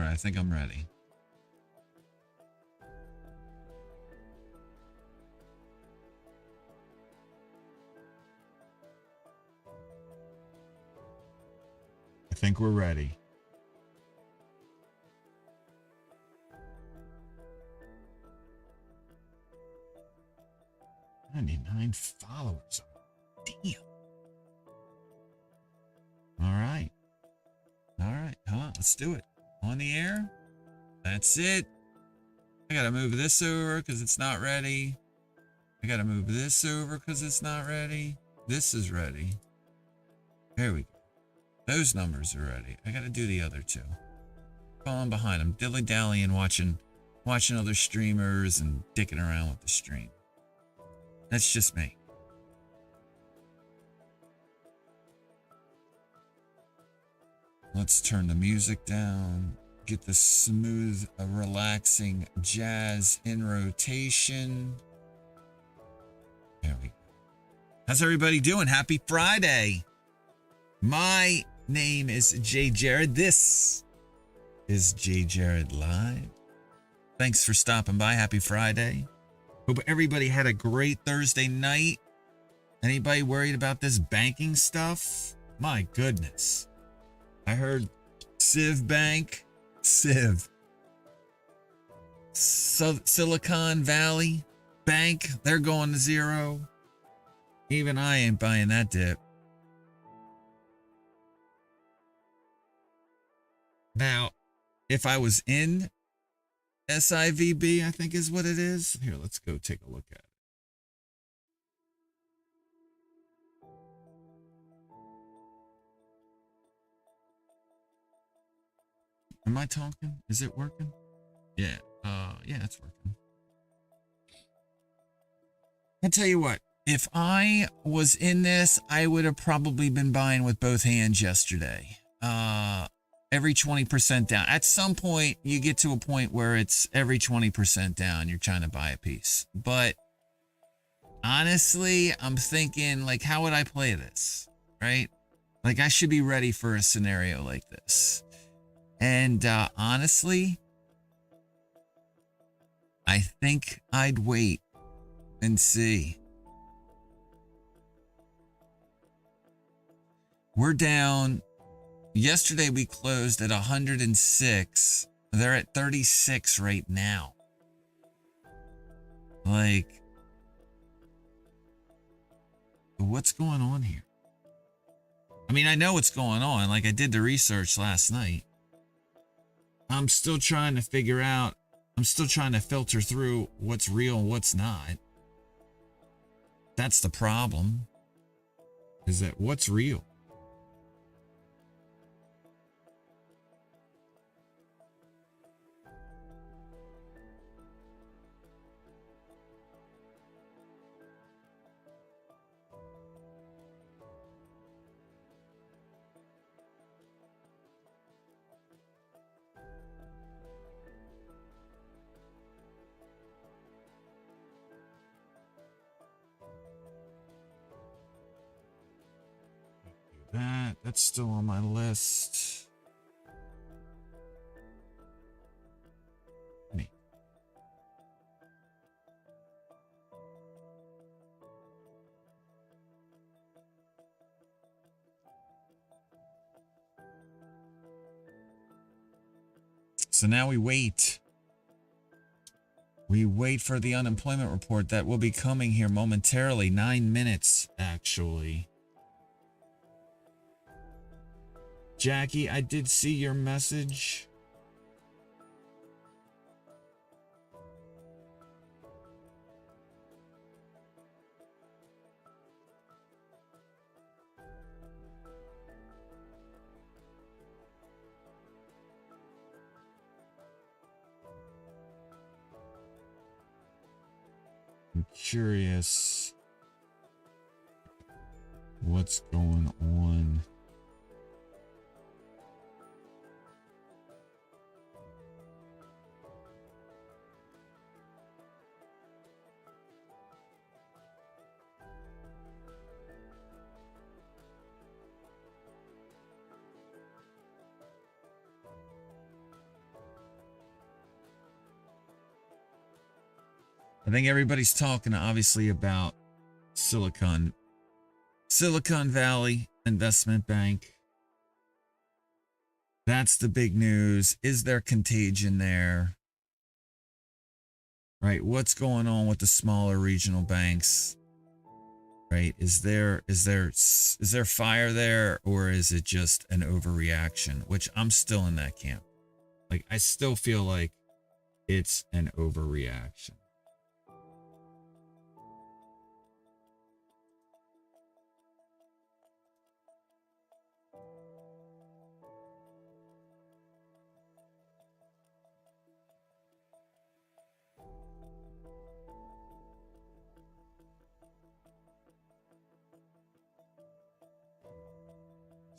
right, I think I'm ready. I think we're ready. "99 followers. Damn. All right. All right. Let's do it. On the air. That's it. I got to move this over because it's not ready. I got to move this over because it's not ready. This is ready. There we go. Those numbers are ready. I got to do the other two. Falling behind them. Dilly-dallying, watching other streamers and dicking around with the stream. That's just me. Let's turn the music down. Get the smooth, relaxing jazz in rotation. There we go. How's everybody doing? Happy Friday. My name is Jay Jared. This is JayJaredLive. Thanks for stopping by. Happy Friday. Hope everybody had a great Thursday night. Anybody worried about this banking stuff? My goodness. I heard Civ Bank, Silicon Valley Bank, they're going to zero. Even I ain't buying that dip. Now, if I was in SIVB, I think is what it is. Here, let's go take a look at it. Am I talking? Is it working? Yeah. Yeah, it's working. I'll tell you what, if I was in this, I would have probably been buying with both hands yesterday. Every 20% down. At some point, you get to a point where it's every 20% down. You're trying to buy a piece. But honestly, I'm thinking, like, how would I play this? Right? Like, I should be ready for a scenario like this. And honestly, I think I'd wait and see. We're down. Yesterday we closed at 106. They're at 36 right now. Like, what's going on here? I mean, I know what's going on. Like, I did the research last night. I'm still trying to figure out, I'm still trying to filter through what's real and what's not. That's the problem. Is that what's real? That's still on my list. Me. So now we wait. We wait for the unemployment report that will be coming here momentarily. 9 minutes, actually. Jackie, I did see your message. I'm curious what's going on. I think everybody's talking obviously about Silicon Valley Investment Bank. That's the big news. Is there contagion there? Right? What's going on with the smaller regional banks? Right? Is there fire there, or is it just an overreaction? Which I'm still in that camp. Like, I still feel like it's an overreaction.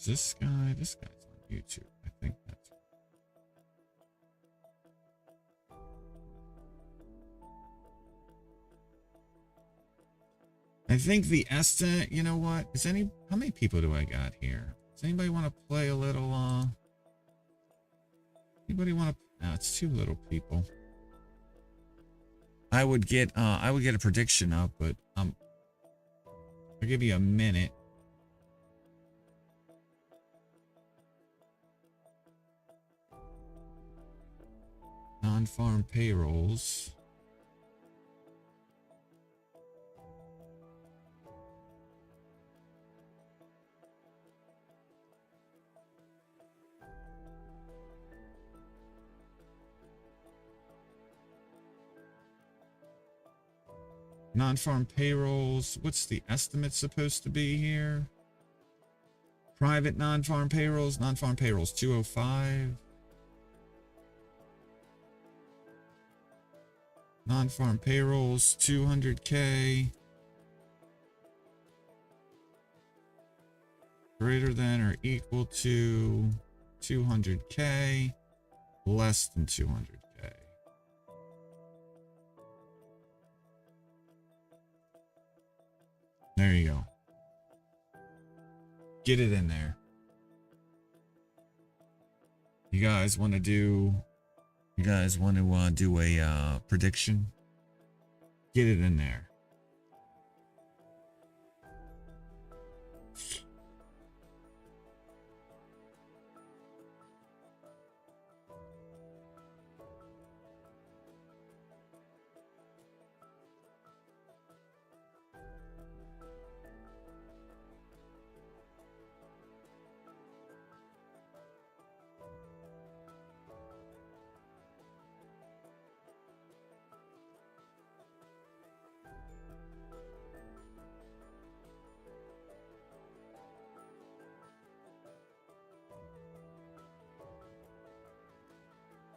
This guy's on YouTube. I think that's right. I think the estimate, you know what? How many people do I got here? Does anybody want to play a little, anybody want to, no, it's too little people. I would get a prediction up, but, I'll give you a minute. Non-farm payrolls. Non-farm payrolls. What's the estimate supposed to be here? Private non-farm payrolls. Non-farm payrolls 205. Non-farm payrolls 200K. Greater than or equal to 200K. Less than 200K. There you go. Get it in there. You guys want to do a prediction? Get it in there.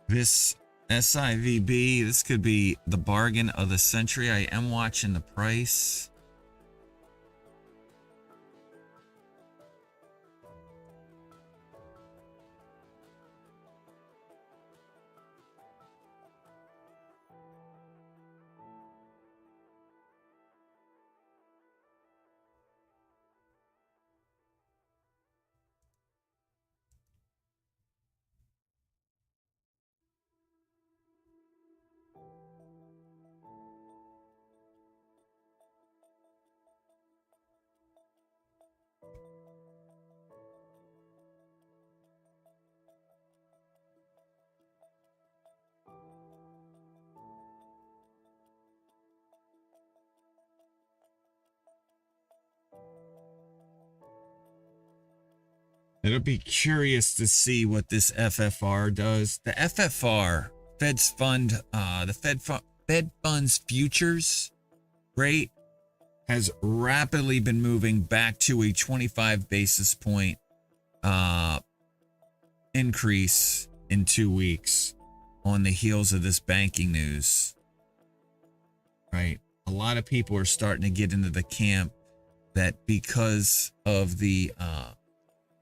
This SIVB, this could be the bargain of the century. I am watching the price. It'll be curious to see what this FFR does. The FFR, Fed Funds Futures rate has rapidly been moving back to a 25 basis point increase in 2 weeks on the heels of this banking news. Right? A lot of people are starting to get into the camp that because of the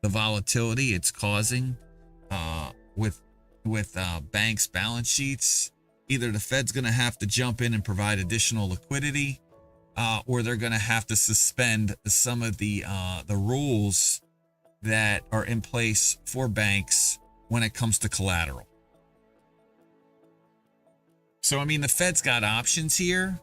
volatility it's causing with banks' balance sheets, either the Fed's going to have to jump in and provide additional liquidity, or they're going to have to suspend some of the rules that are in place for banks when it comes to collateral. So, I mean, the Fed's got options here.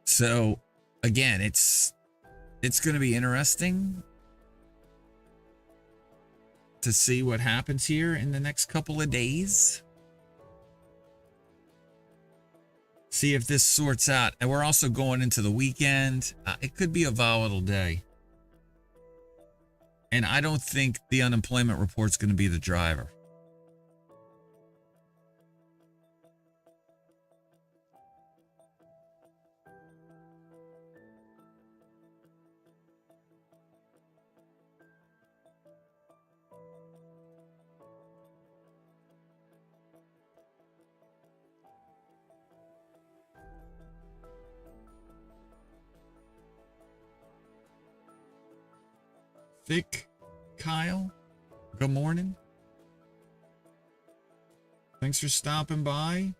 So, again, it's going to be interesting to see what happens here in the next couple of days. See if this sorts out. And we're also going into the weekend. It could be a volatile day. And I don't think the unemployment report's going to be the driver. Thick Kyle, good morning. Thanks for stopping by.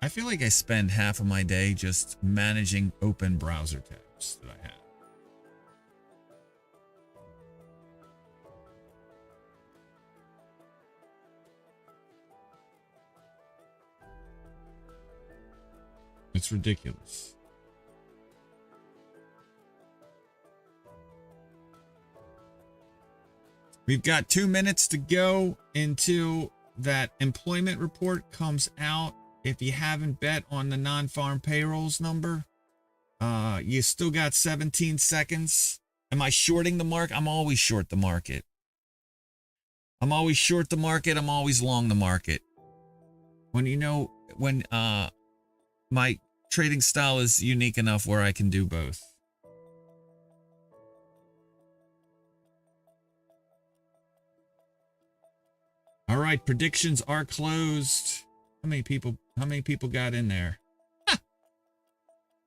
I feel like I spend half of my day just managing open browser tabs that I have. It's ridiculous. We've got 2 minutes to go until that employment report comes out. If you haven't bet on the non-farm payrolls number, you still got 17 seconds. Am I shorting the market? I'm always short the market. I'm always short the market. I'm always long the market. When my trading style is unique enough where I can do both. All right, predictions are closed. How many people got in there?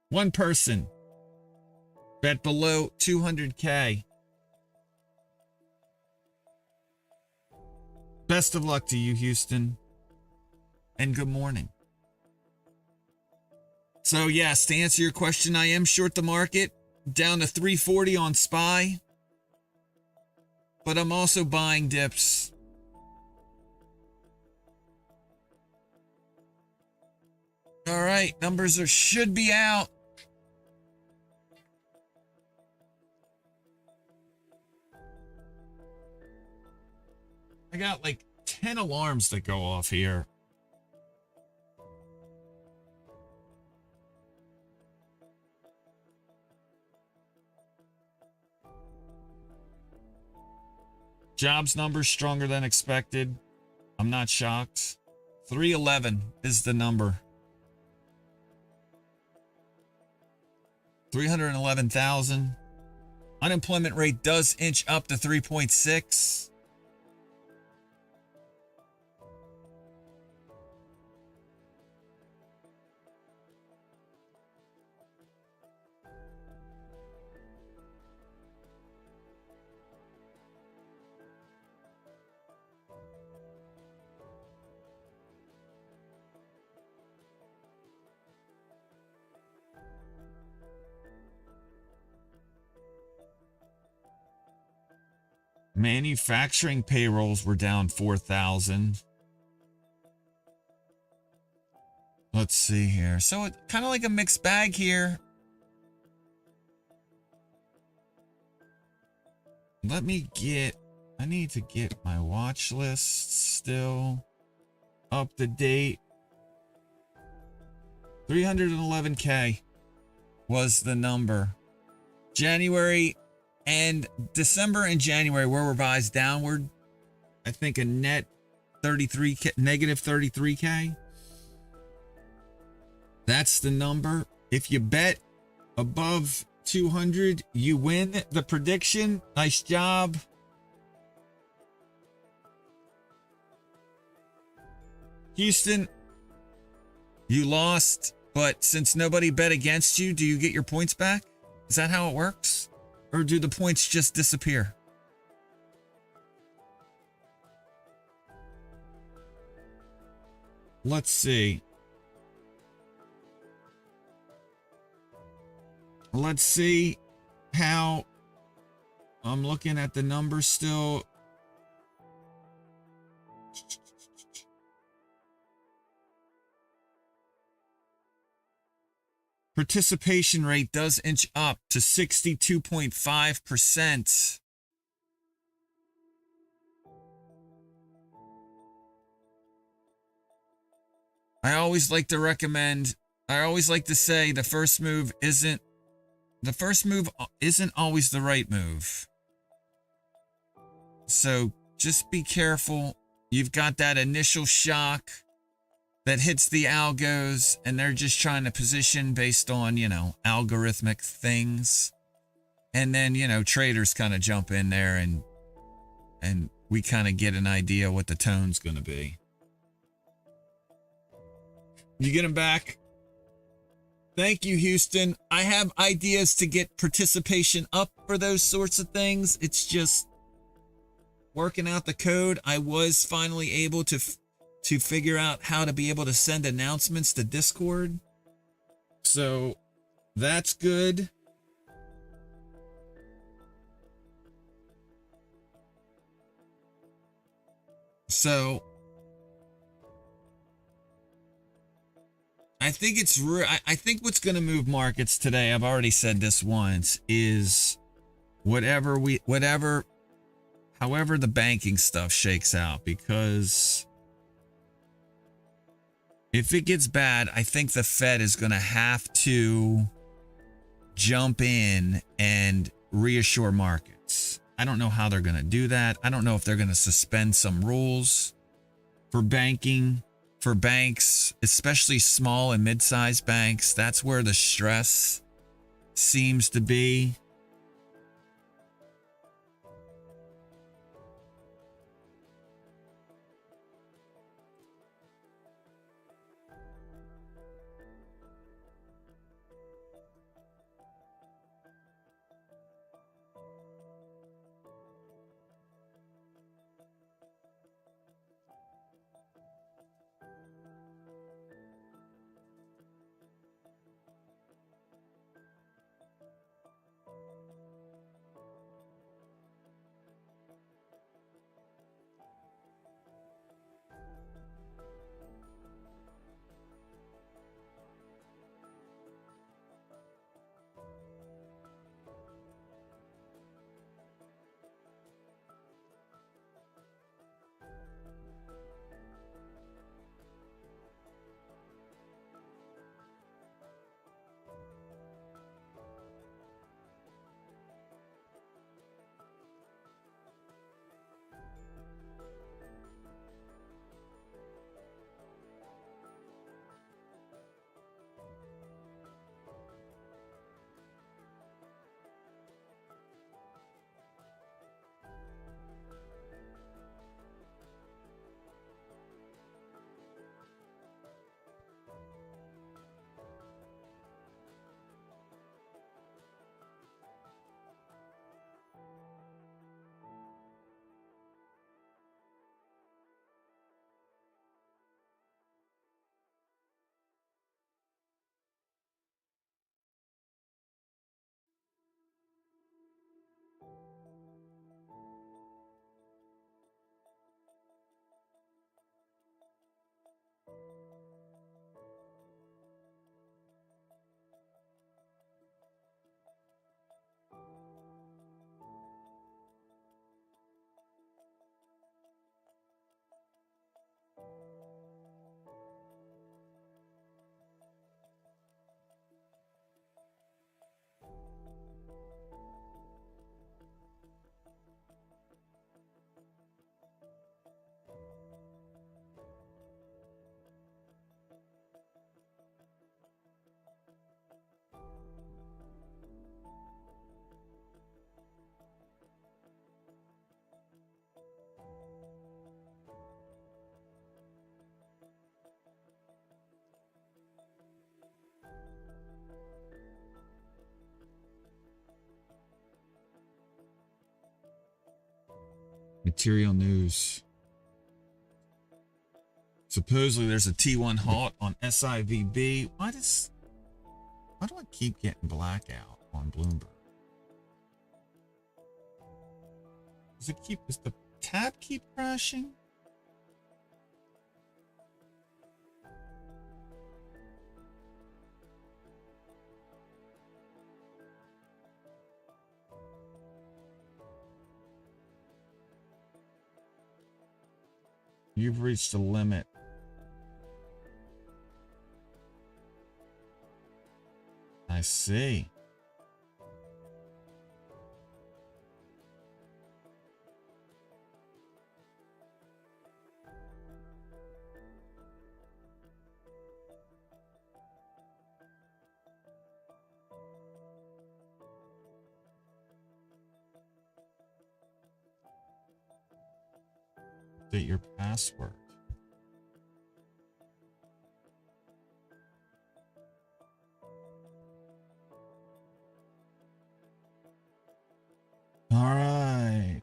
One person. Bet below 200K. Best of luck to you, Houston. And good morning. So, yes, to answer your question, I am short the market. Down to 340 on SPY. But I'm also buying dips. All right, numbers should be out. I got like 10 alarms that go off here. Jobs numbers stronger than expected. I'm not shocked. 311 is the number. 311,000. Unemployment rate does inch up to 3.6. Manufacturing payrolls were down 4,000. Let's see here. So it's kind of like a mixed bag here. I need to get my watch list still up to date. 311K was the number. January and December and January were revised downward. I think a net 33K, negative 33K. That's the number. If you bet above 200, you win the prediction. Nice job. Houston, you lost. But since nobody bet against you, do you get your points back? Is that how it works? Or do the points just disappear? Let's see. Let's see how I'm looking at the numbers still. Participation rate does inch up to 62.5%. I always like to say the first move isn't always the right move. So just be careful. You've got that initial shock that hits the algos, and they're just trying to position based on, algorithmic things. And then, traders kind of jump in there and we kind of get an idea what the tone's going to be. You get them back? Thank you, Houston. I have ideas to get participation up for those sorts of things. It's just working out the code. I was finally able to figure out how to be able to send announcements to Discord. So that's good. So I think I think what's going to move markets today, I've already said this once, is however the banking stuff shakes out, because if it gets bad, I think the Fed is going to have to jump in and reassure markets. I don't know how they're going to do that. I don't know if they're going to suspend some rules for banking, for banks, especially small and mid-sized banks. That's where the stress seems to be. Material news. Supposedly there's a T1 halt on SIVB. Why do I keep getting blackout on Bloomberg? Does the tab keep crashing? You've reached the limit. I see. Update your password. All right.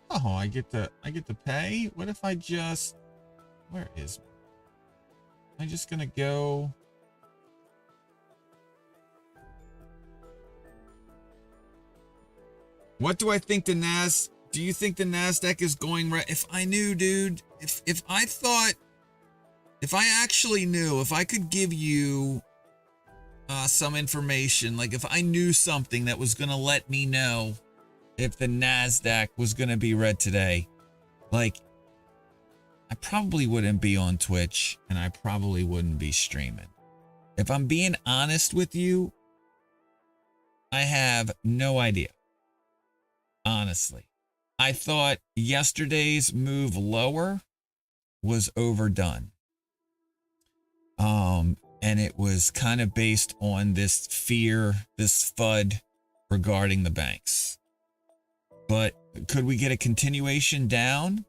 Oh, I get to pay? What if I just, where is, am I just gonna go? What do I think do you think the NASDAQ is going right? If I knew, dude, if I thought, if I actually knew, if I could give you some information, like if I knew something that was going to let me know if the NASDAQ was going to be red today, like I probably wouldn't be on Twitch and I probably wouldn't be streaming. If I'm being honest with you, I have no idea. Honestly, I thought yesterday's move lower was overdone. And it was kind of based on this fear, this FUD regarding the banks. But could we get a continuation down?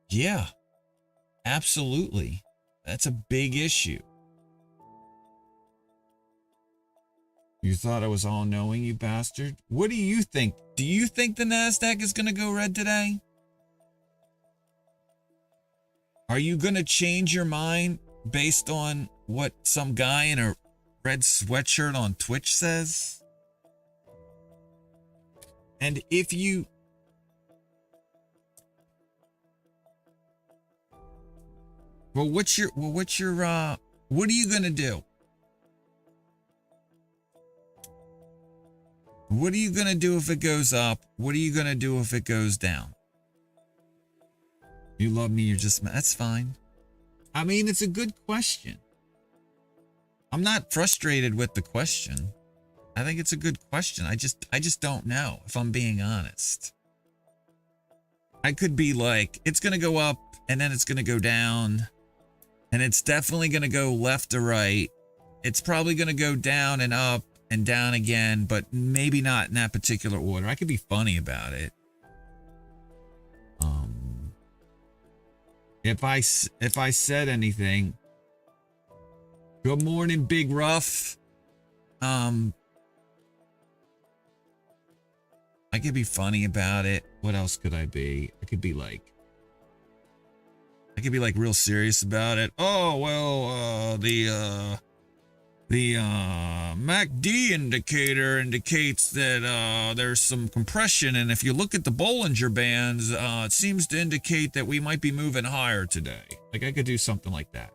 Yeah, absolutely. That's a big issue. You thought I was all knowing, you bastard? What do you think? Do you think the NASDAQ is going to go red today? Are you going to change your mind based on what some guy in a red sweatshirt on Twitch says? And if you... what are you going to do? What are you going to do if it goes up? What are you going to do if it goes down? You love me, you're just... that's fine. I mean, it's a good question. I'm not frustrated with the question. I think it's a good question. I just don't know, if I'm being honest. I could be like, it's going to go up and then it's going to go down. And it's definitely going to go left to right. It's probably going to go down and up and down again, but maybe not in that particular order. I could be funny about it. If I said anything, good morning, Big Rough. I could be funny about it. What else could I be? I could be like real serious about it. Oh, well, the MACD indicator indicates that there's some compression, and if you look at the Bollinger Bands, it seems to indicate that we might be moving higher today. Like, I could do something like that.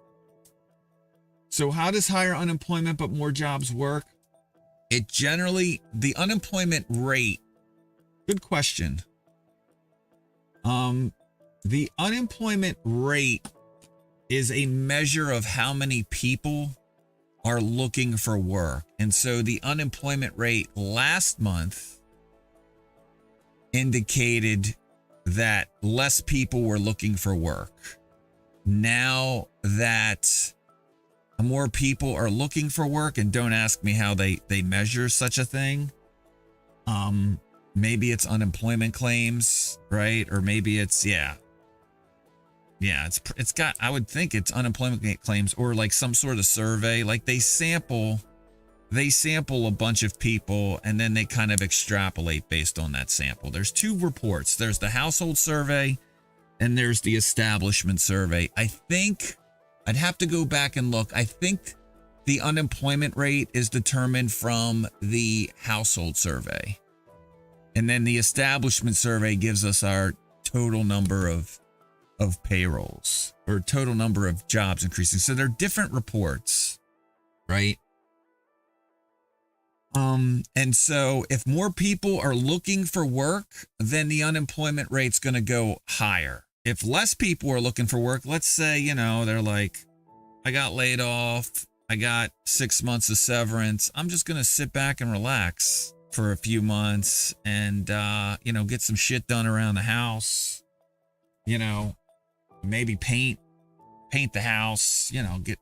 So how does higher unemployment but more jobs work? It generally, the unemployment rate, good question. The unemployment rate is a measure of how many people are looking for work. And so the unemployment rate last month indicated that less people were looking for work. Now that more people are looking for work, and don't ask me how they measure such a thing, maybe it's unemployment claims, right? Or maybe it's, yeah, it's got, I would think it's unemployment claims or like some sort of survey. Like they sample a bunch of people and then they kind of extrapolate based on that sample. There's two reports. There's the household survey and there's the establishment survey. I think I'd have to go back and look. I think the unemployment rate is determined from the household survey. And then the establishment survey gives us our total number of payrolls or total number of jobs increasing. So they're different reports, right? And so if more people are looking for work, then the unemployment rate's going to go higher. If less people are looking for work, let's say, you know, they're like, I got laid off. I got 6 months of severance. I'm just going to sit back and relax for a few months and, you know, get some shit done around the house, you know, maybe paint the house, you know, get,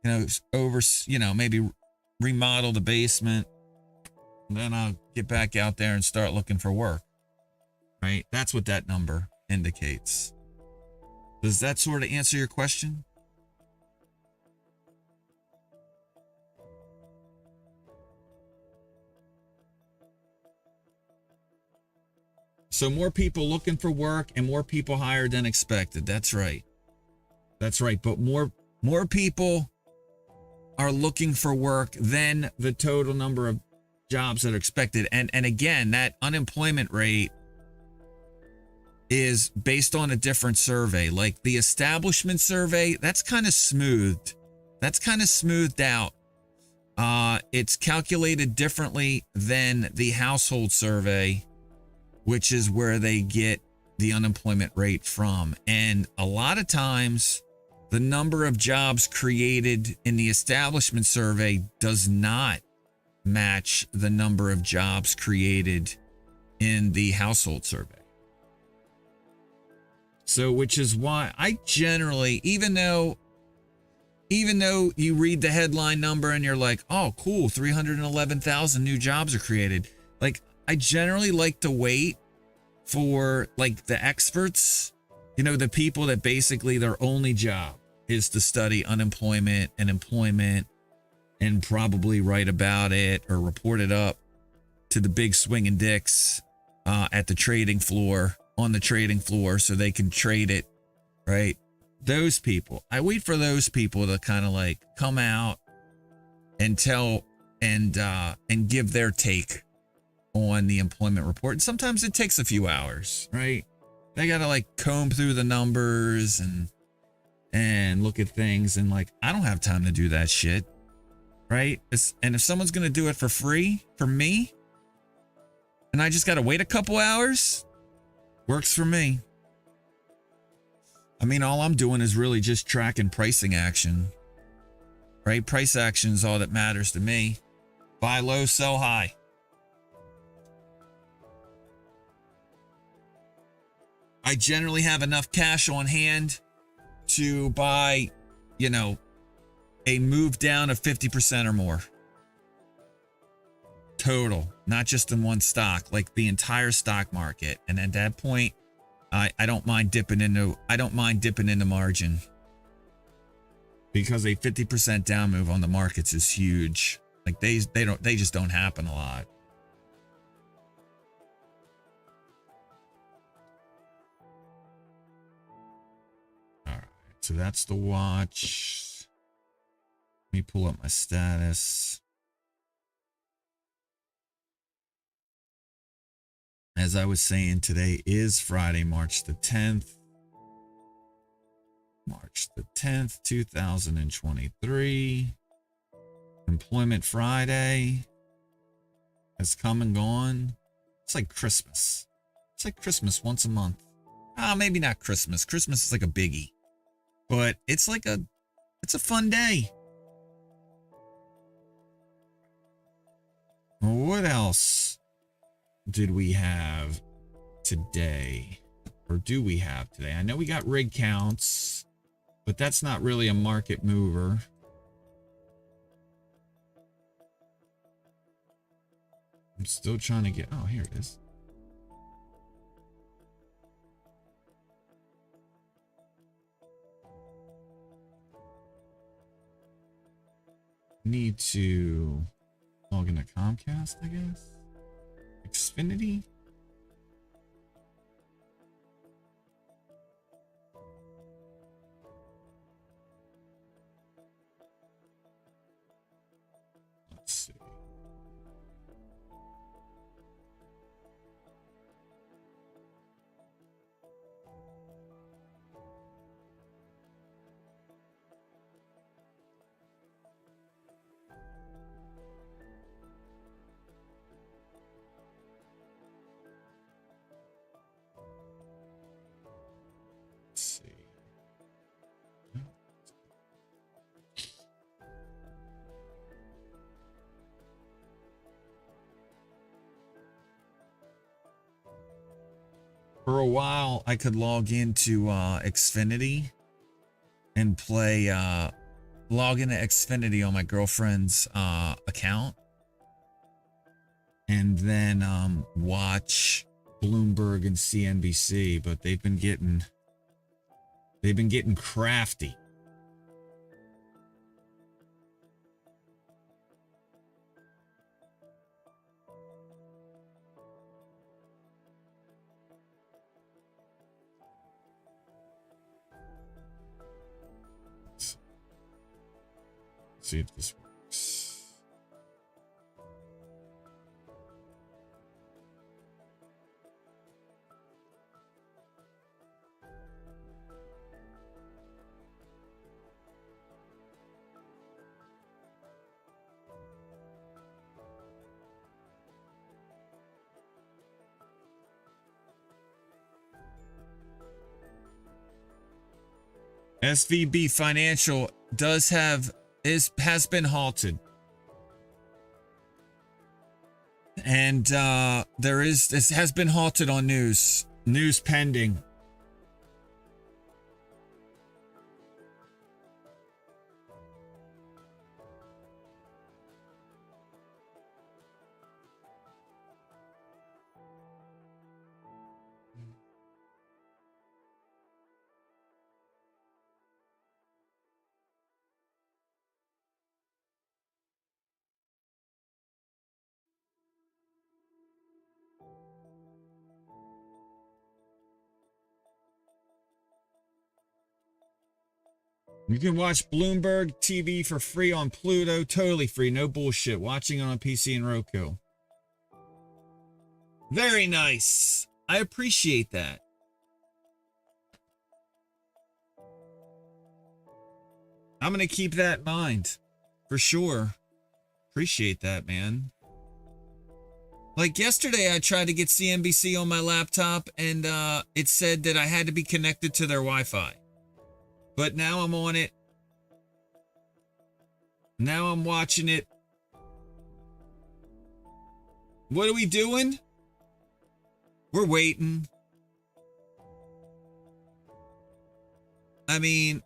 you know, maybe remodel the basement. And then I'll get back out there and start looking for work, right? That's what that number indicates. Does that sort of answer your question? So more people looking for work and more people hired than expected. That's right. That's right. But more people are looking for work than the total number of jobs that are expected. And again, that unemployment rate is based on a different survey. Like the establishment survey, that's kind of smoothed. That's kind of smoothed out. It's calculated differently than the household survey, which is where they get the unemployment rate from. And a lot of times, the number of jobs created in the establishment survey does not match the number of jobs created in the household survey. So, which is why I generally, even though you read the headline number and you're like, oh, cool, 311,000 new jobs are created. Like, I generally like to wait for like the experts, you know, the people that basically their only job is to study unemployment and employment and probably write about it or report it up to the big swinging dicks at the trading floor, on the trading floor, so they can trade it, right? Those people, I wait for those people to kind of like come out and tell and give their take on the employment report. And sometimes it takes a few hours, right? They got to like comb through the numbers and look at things. And like, I don't have time to do that shit, right? And if someone's going to do it for free for me, and I just got to wait a couple hours, works for me. I mean, all I'm doing is really just tracking pricing action, right? Price action is all that matters to me. Buy low, sell high. I generally have enough cash on hand to buy, you know, a move down of 50% or more. Total, not just in one stock, like the entire stock market. And at that point, I don't mind dipping into margin, because a 50% down move on the markets is huge. Like they just don't happen a lot. All right, so that's the watch. Let me pull up my status. As I was saying, today is Friday, March the 10th. March the 10th, 2023. Employment Friday has come and gone. It's like Christmas. It's like Christmas once a month. Maybe not Christmas. Christmas is like a biggie. But it's a fun day. What else did we have today? Or do we have today? I know we got rig counts, but that's not really a market mover. I'm still trying to get, oh, here it is. Need to log into Comcast, I guess. Xfinity. Let's see. For a while, I could log into Xfinity and play, log into Xfinity on my girlfriend's account and then watch Bloomberg and CNBC, but they've been getting crafty. See if this works. SVB Financial has been halted. And this has been halted on news pending. You can watch Bloomberg TV for free on Pluto. Totally free. No bullshit. Watching on a PC and Roku. Very nice. I appreciate that. I'm going to keep that in mind. For sure. Appreciate that, man. Like yesterday, I tried to get CNBC on my laptop, and it said that I had to be connected to their Wi-Fi. But now I'm on it. Now I'm watching it. What are we doing? We're waiting. I mean,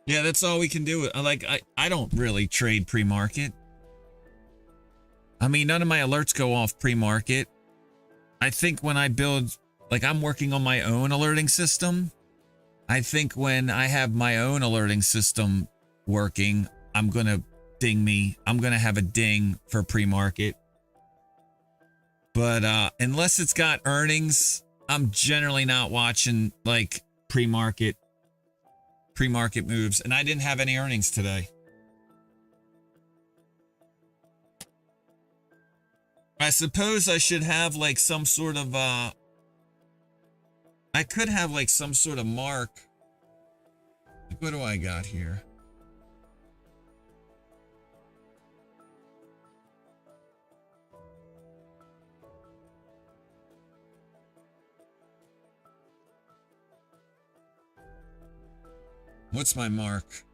yeah, that's all we can do. I don't really trade pre-market. I mean, none of my alerts go off pre-market. I think when I build, like I'm working on my own alerting system. I think when I have my own alerting system working, I'm going to have a ding for pre-market. But unless it's got earnings, I'm generally not watching like pre-market moves, and I didn't have any earnings today. I suppose I should have like some sort of I could have like some sort of mark. Like, what do I got here? What's my mark?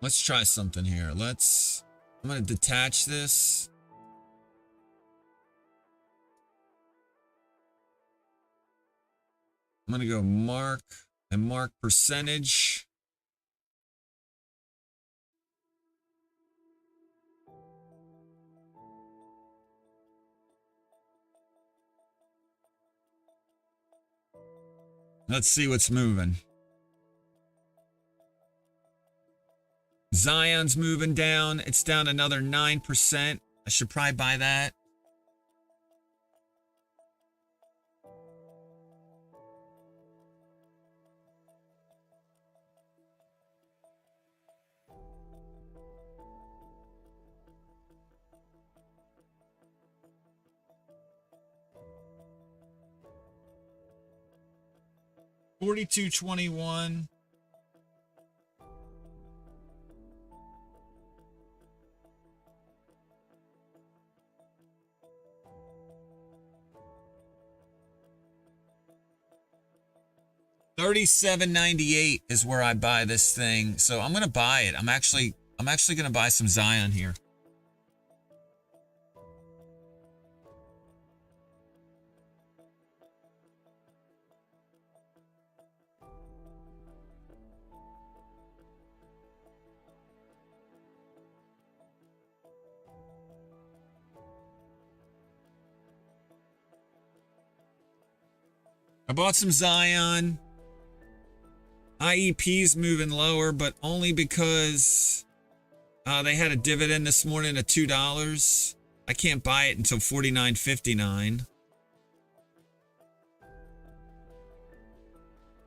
Let's try something here. I'm going to detach this. I'm going to go mark and mark percentage. Let's see what's moving. Zion's moving down. It's down another 9%. I should probably buy that. $42.21. $37.98 is where I buy this thing. So I'm going to buy it. I'm actually going to buy some Zion here. I bought some Zion. IEP's moving lower, but only because they had a dividend this morning of $2. I can't buy it until $49.59.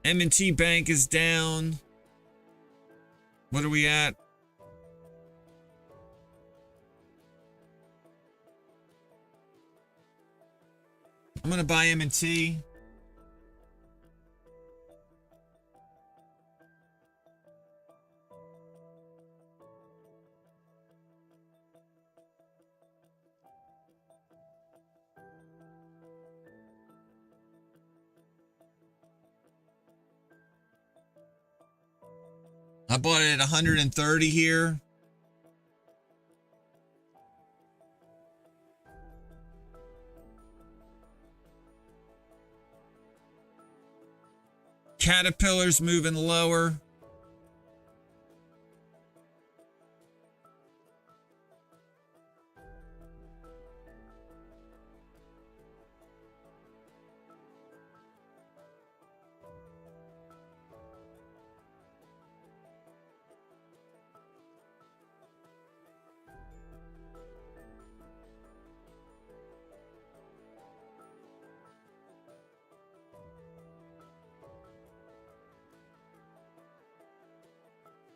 M&T Bank is down. What are we at? I'm going to buy M&T. I bought it at 130 here. Caterpillar's moving lower.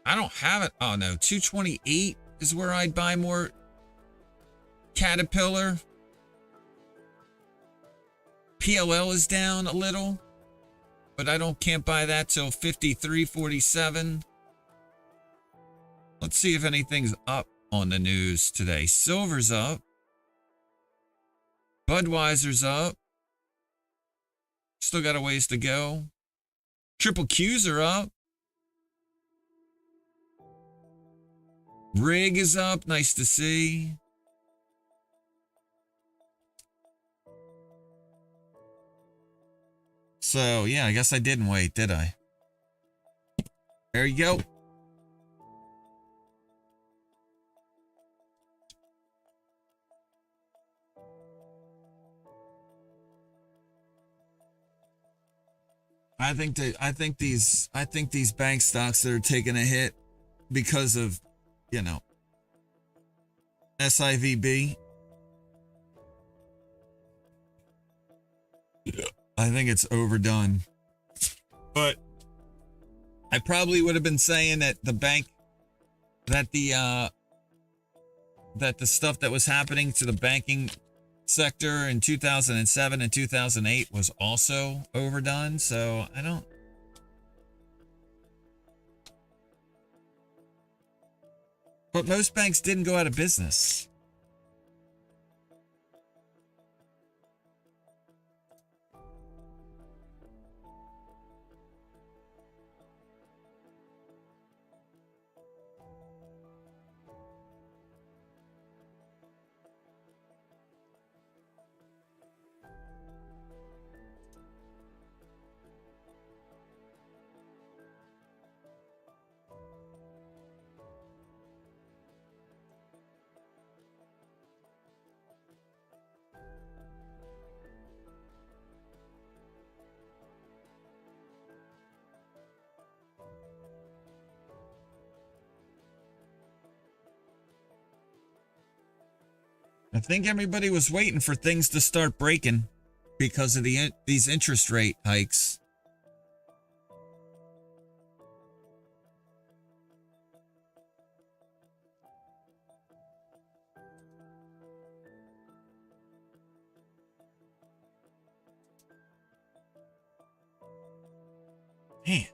I don't have it. Oh no, 228 is where I'd buy more Caterpillar. PLL is down a little, but I can't buy that till 53.47. Let's see if anything's up on the news today. Silver's up. Budweiser's up. Still got a ways to go. Triple Q's are up. Rig is up. Nice to see. So, yeah, I guess I didn't wait, did I? There you go. I think these bank stocks that are taking a hit because of, you know, SIVB. I think it's overdone. But I probably would have been saying that the bank, that the stuff that was happening to the banking sector in 2007 and 2008 was also overdone. So I don't. But most banks didn't go out of business. I think everybody was waiting for things to start breaking because of these interest rate hikes. Man.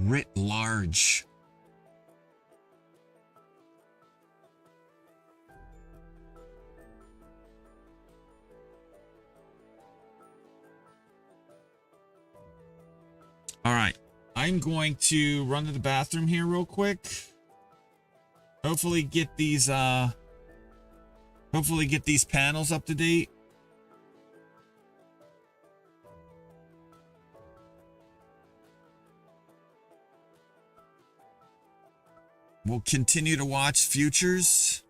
Writ large. All right. I'm going to run to the bathroom here real quick. Hopefully get these panels up to date. We'll continue to watch futures.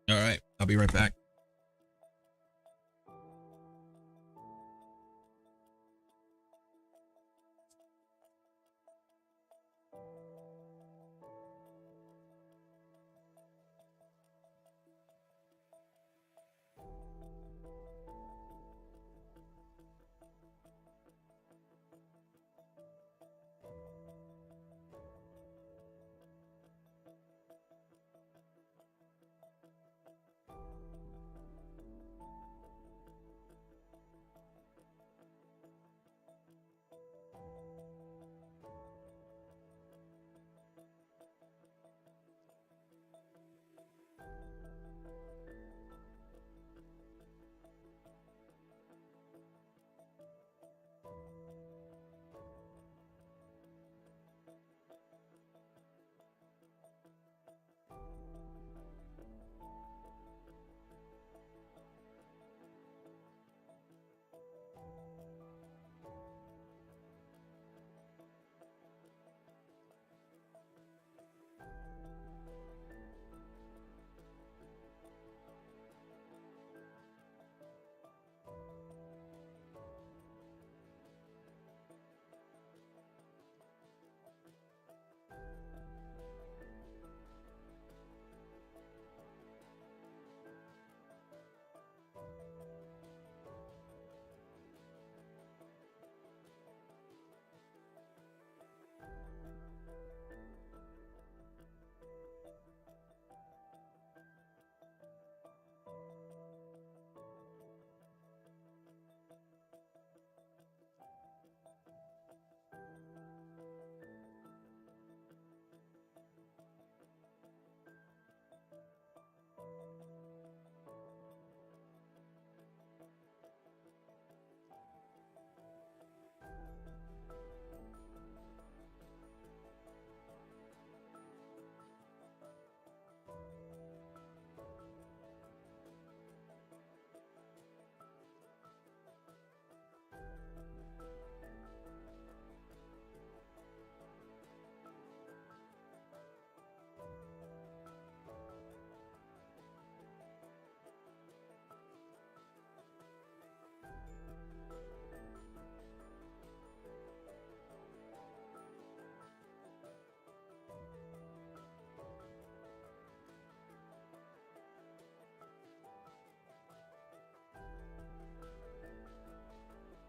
All right, I'll be right back.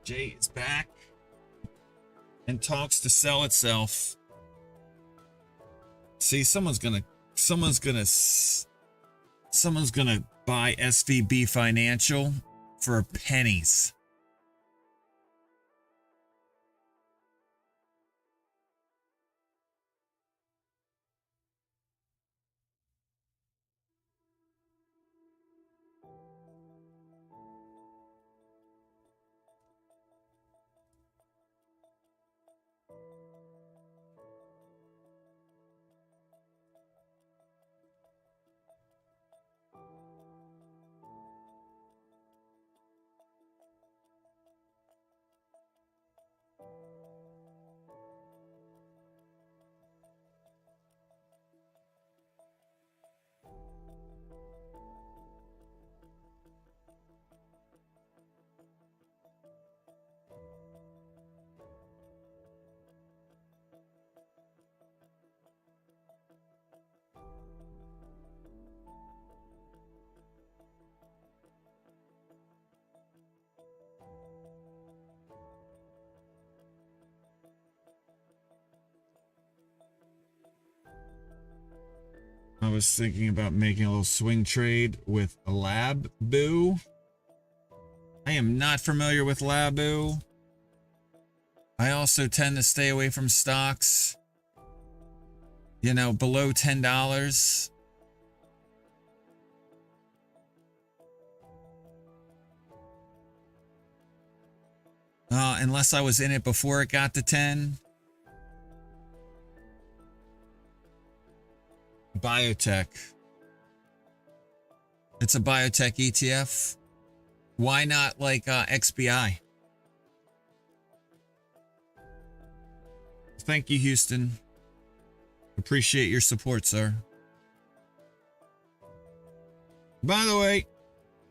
Jay is back and talks to sell itself. See, someone's gonna buy SVB Financial for pennies. I was thinking about making a little swing trade with Labu. I am not familiar with Labu. I also tend to stay away from stocks, you know, below $10. Unless I was in it before it got to 10. Biotech. It's a biotech ETF. Why not like XBI? Thank you, Houston. Appreciate your support, sir. By the way,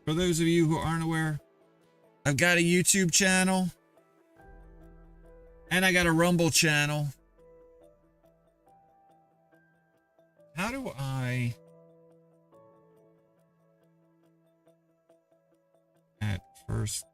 for those of you who aren't aware, I've got a YouTube channel and I got a Rumble channel. How do I at first?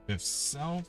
If self.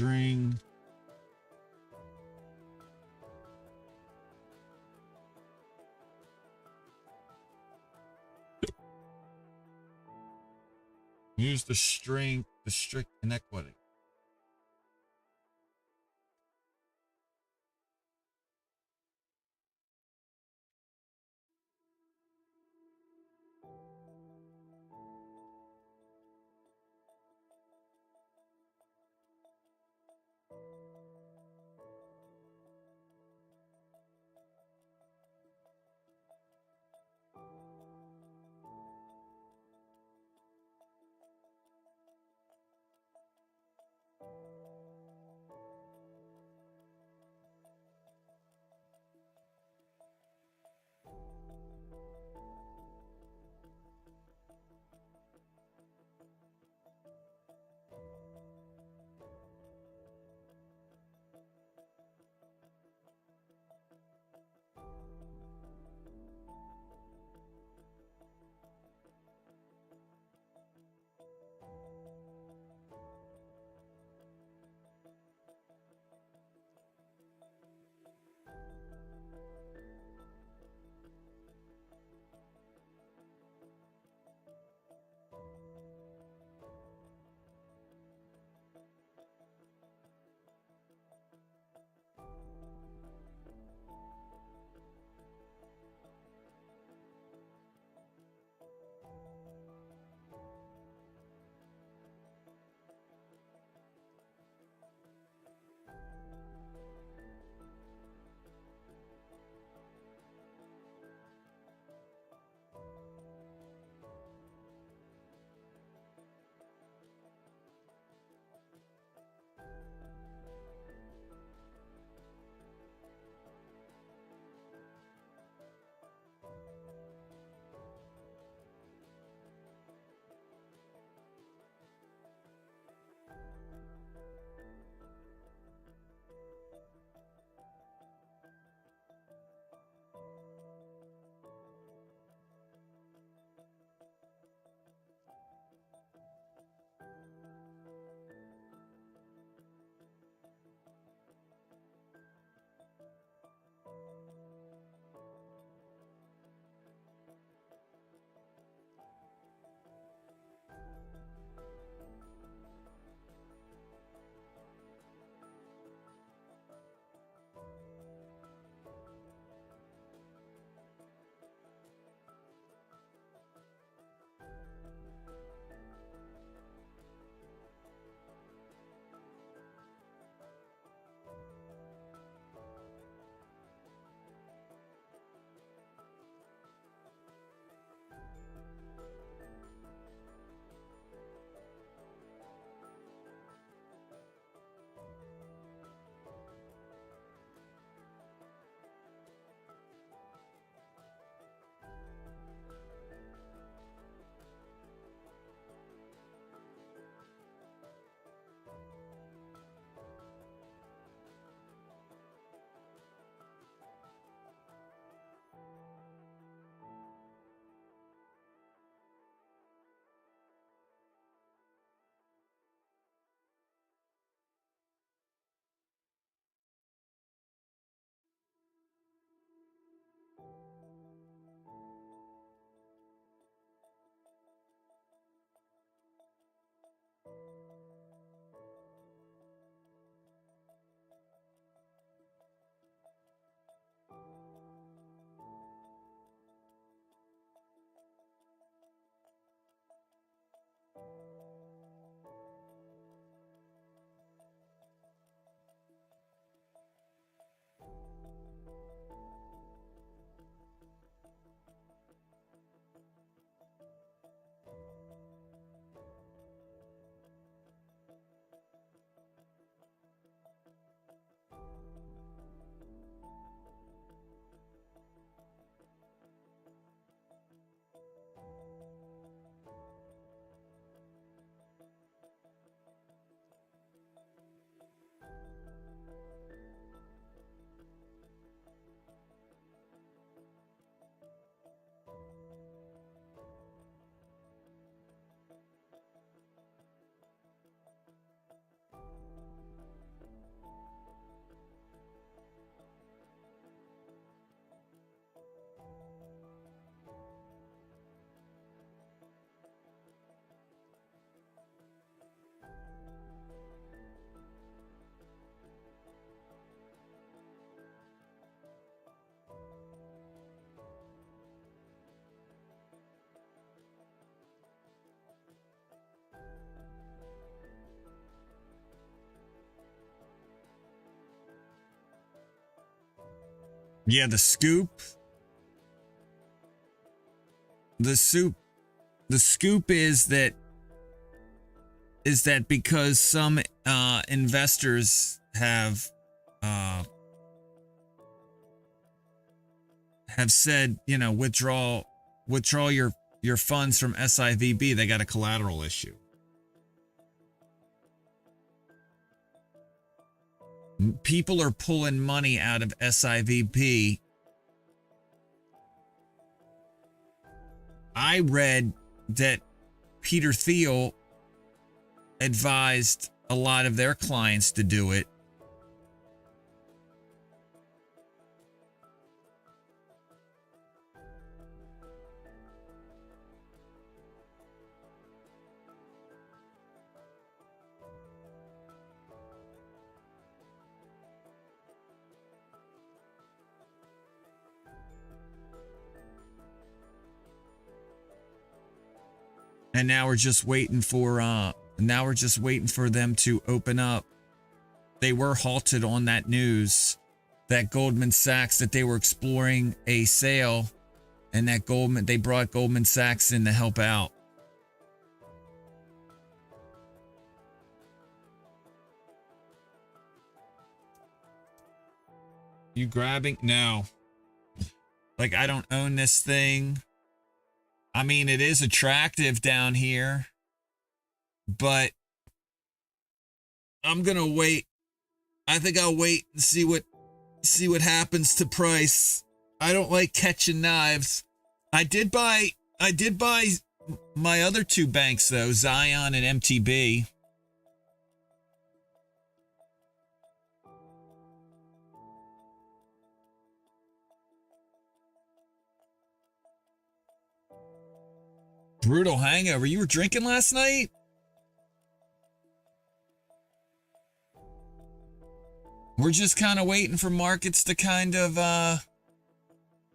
string. Use the string, the strict inequity. Yeah, the scoop. The scoop is that because some investors have said, you know, withdraw your funds from SIVB, they got a collateral issue. People are pulling money out of SIVB. I read that Peter Thiel advised a lot of their clients to do it. And now we're just waiting for them to open up. They were halted on that news that Goldman Sachs, that they were exploring a sale, and that they brought Goldman Sachs in to help out. You grabbing? No. Like, I don't own this thing. I mean, it is attractive down here, but I'm going to wait. I think I'll wait and see what happens to price. I don't like catching knives. I did buy my other two banks though, Zion and MTB. Brutal hangover. You were drinking last night? We're just kind of waiting for markets to kind of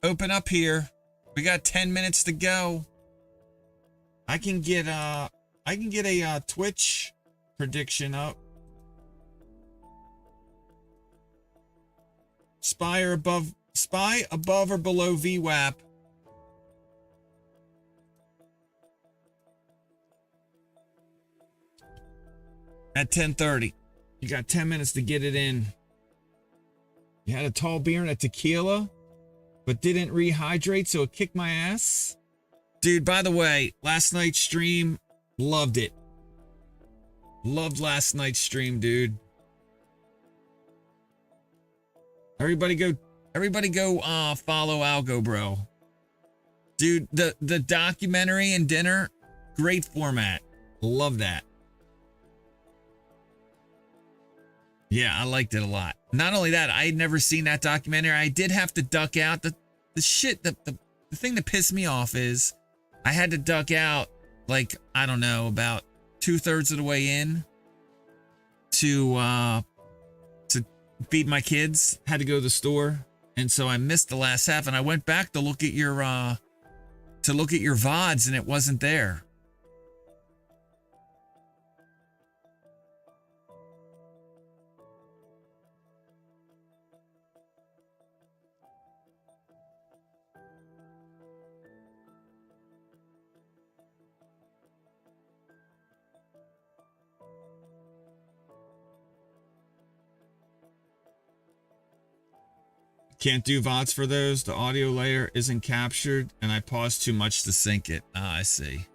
open up here. We got 10 minutes to go. I can get a Twitch prediction up. SPY above or below VWAP. At 10:30. You got 10 minutes to get it in. You had a tall beer and a tequila, but didn't rehydrate, so it kicked my ass. Dude, by the way, last night's stream, loved it. Loved last night's stream, dude. Everybody go follow Algo, bro. Dude, the documentary and dinner, great format. Love that. Yeah, I liked it a lot. Not only that, I had never seen that documentary. I did have to duck out. The thing that pissed me off is I had to duck out, like, I don't know, about 2/3 of the way in to feed my kids. Had to go to the store, and so I missed the last half. And I went back to look at your VODs, and it wasn't there. Can't do VODs for those. The audio layer isn't captured, and I paused too much to sync it. Ah, I see.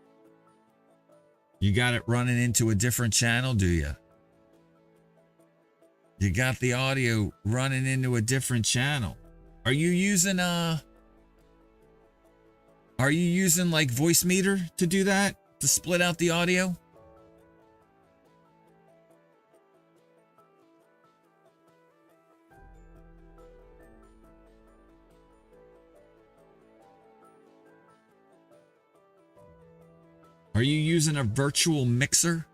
You got it running into a different channel, do you? You got the audio running into a different channel. Are you using like Voicemeeter to do that? To split out the audio? Are you using a virtual mixer?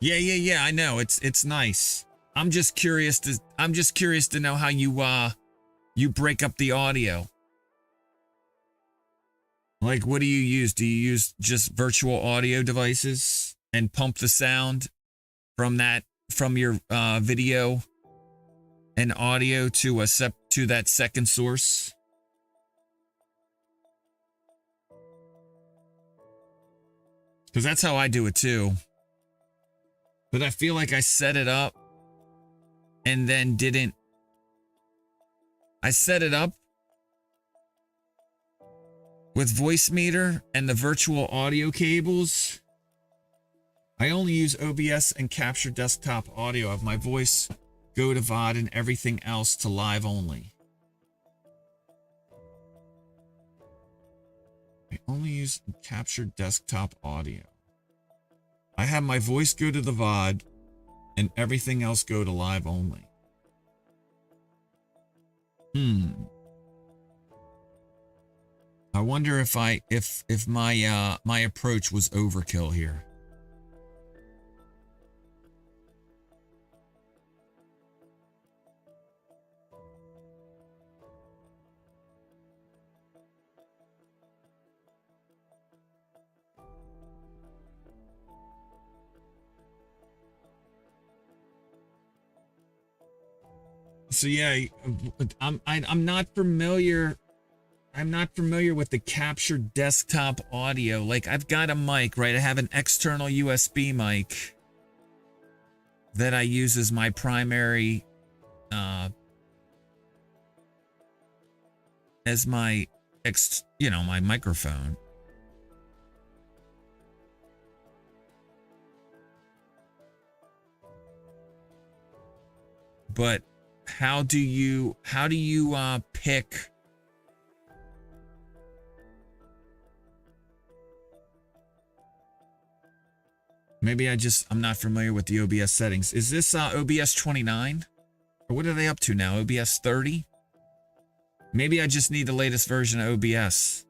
Yeah, I know. It's nice. I'm just curious to know how you break up the audio. 'Cause I know, like, you know, like, you break up the audio Like, what do you use? Do you use just virtual audio devices and pump the sound from your video and audio to that second source? Because that's how I do it too. But I feel like I set it up and then didn't. I set it up with voice meter and the virtual audio cables. I only use OBS and capture desktop audio. I have my voice go to VOD and everything else to live only. I only use capture desktop audio. I have my voice go to the VOD and everything else go to live only. I wonder if my approach was overkill here. So yeah, I'm not familiar. I'm not familiar with the capture desktop audio. Like, I've got a mic, right? I have an external USB mic that I use as my primary, as my my microphone. But how do you pick? Maybe I'm not familiar with the OBS settings. Is this OBS 29? Or what are they up to now? OBS 30? Maybe I just need the latest version of OBS.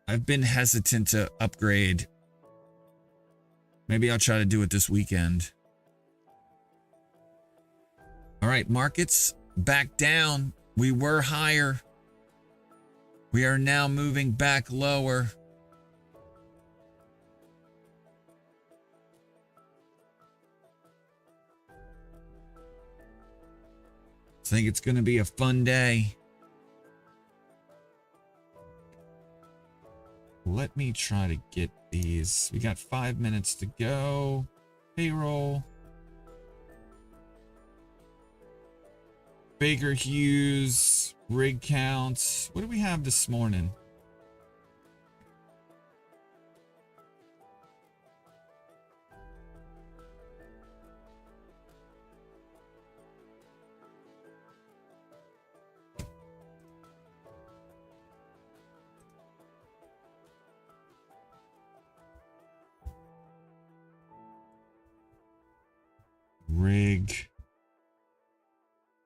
I've been hesitant to upgrade. Maybe I'll try to do it this weekend. All right, markets back down. We were higher. We are now moving back lower. I think it's going to be a fun day. Let me try to get these. We got 5 minutes to go. Payroll. Baker Hughes, rig counts. What do we have this morning?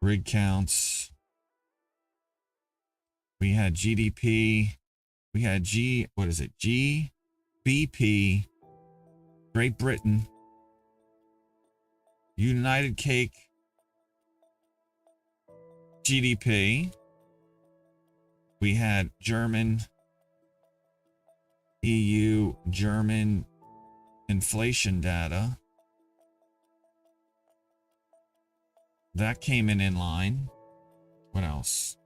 Rig counts. We had GDP. We had GBP, Great Britain, United Cake, GDP. We had German, EU, German inflation data. That came in line. What else?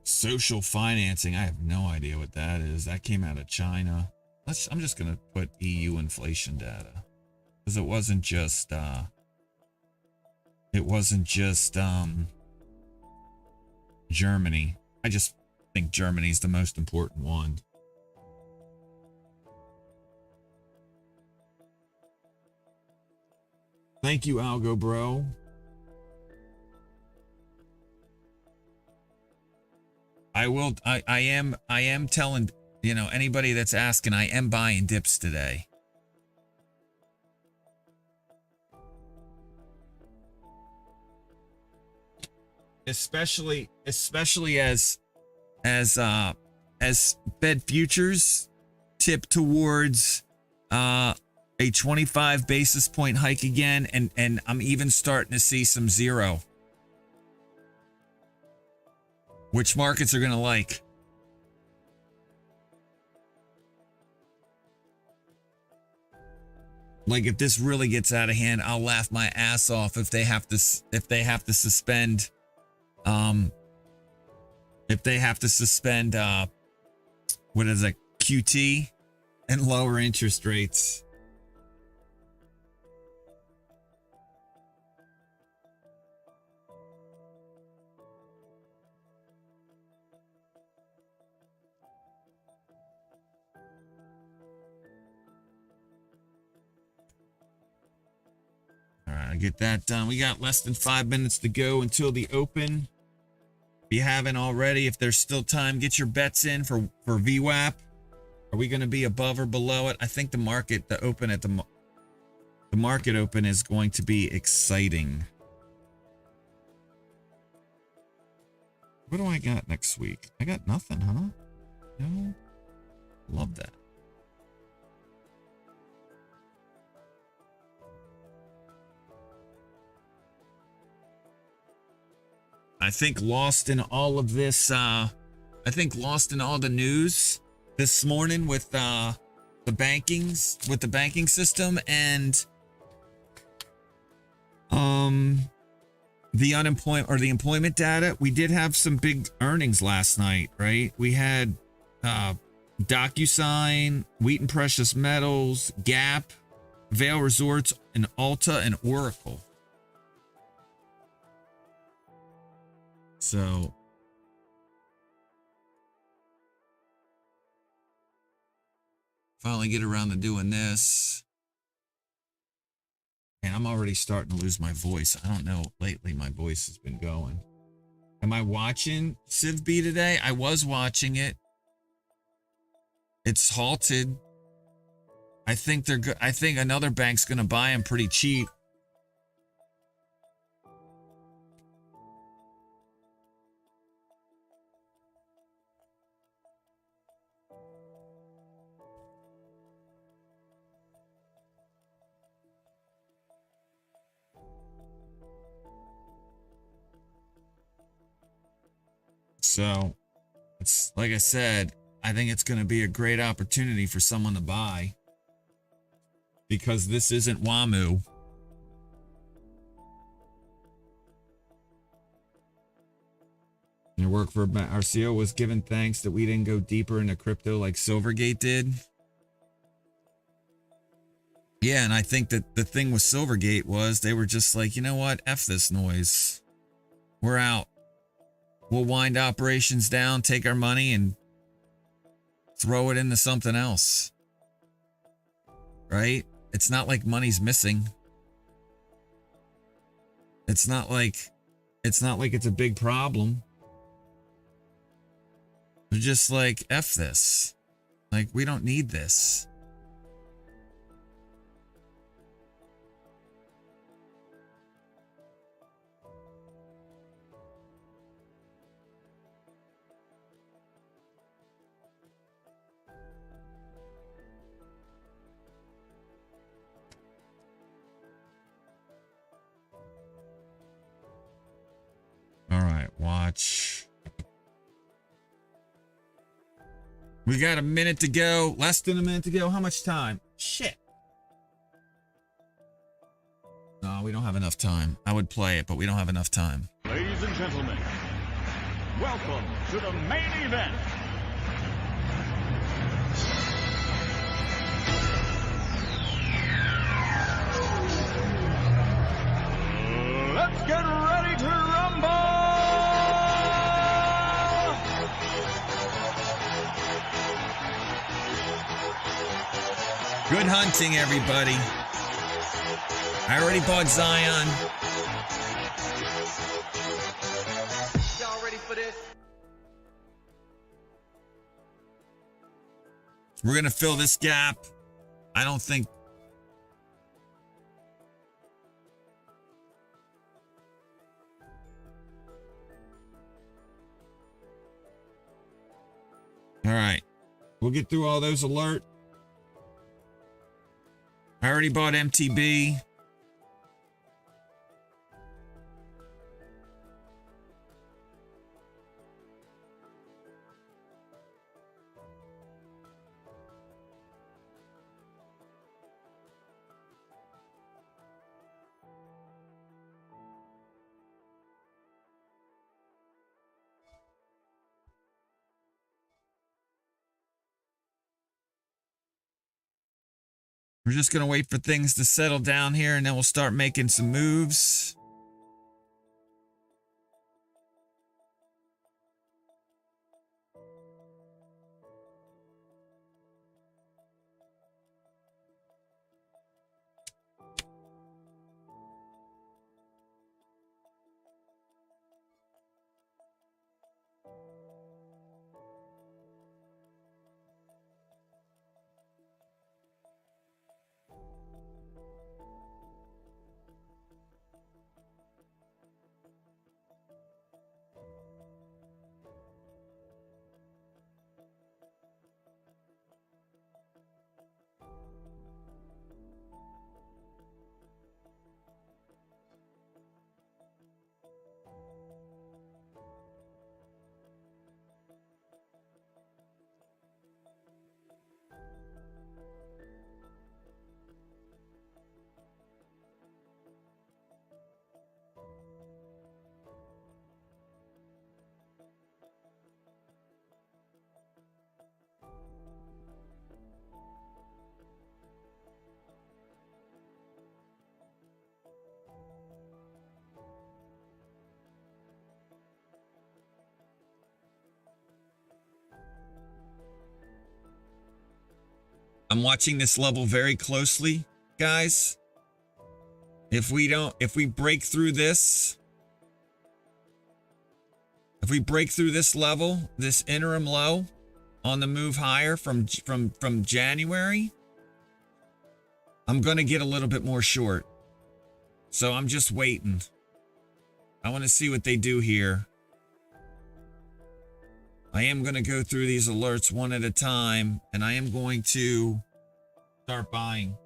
Social financing. I have no idea what that is. That came out of China. I'm just going to put EU inflation data. Because it wasn't just Germany. I just think Germany's the most important one. Thank you, Algo Bro. I am telling, anybody that's asking, I am buying dips today. Especially as Fed futures tip towards a 25 basis point hike again, and I'm even starting to see some zero. Which markets are going to like? Like, if this really gets out of hand, I'll laugh my ass off if they have to suspend what is it, QT, and lower interest rates. All right, I'll get that done. We got less than 5 minutes to go until the open. If you haven't already, if there's still time, get your bets in for VWAP. Are we going to be above or below it? I think the market open is going to be exciting. What do I got next week? I got nothing, huh? No. Love that. I think lost in all of this, lost in all the news this morning with the banking system and the unemployment or the employment data. We did have some big earnings last night, right? We had DocuSign, Wheaton Precious Metals, Gap, Vail Resorts, and Ulta and Oracle. So finally get around to doing this. And I'm already starting to lose my voice. I don't know. Lately, my voice has been going. Am I watching CivB today? I was watching it. It's halted. I think they're good. I think another bank's going to buy them pretty cheap. So, it's like I said, I think it's going to be a great opportunity for someone to buy because this isn't WAMU. Your work for our CEO was given thanks that we didn't go deeper into crypto like Silvergate did. Yeah, and I think that the thing with Silvergate was they were just like, you know what? F this noise. We're out. We'll wind operations down, take our money, and throw it into something else. Right? It's not like money's missing. It's not like it's a big problem. They're just like, F this. Like, we don't need this. All right, watch. We got a minute to go. Less than a minute to go. How much time? Shit. No, we don't have enough time. I would play it, but we don't have enough time. Ladies and gentlemen, welcome to the main event. Let's get ready to rumble! Good hunting, everybody. I already bought Zion. Y'all ready for this? We're going to fill this gap. I don't think. All right. We'll get through all those alerts. All I already bought MTB. We're just going to wait for things to settle down here, and then we'll start making some moves. I'm watching this level very closely, guys. If we break through this, level, this interim low on the move higher from January, I'm going to get a little bit more short. So I'm just waiting. I want to see what they do here. I am going to go through these alerts one at a time, and I am going to start buying.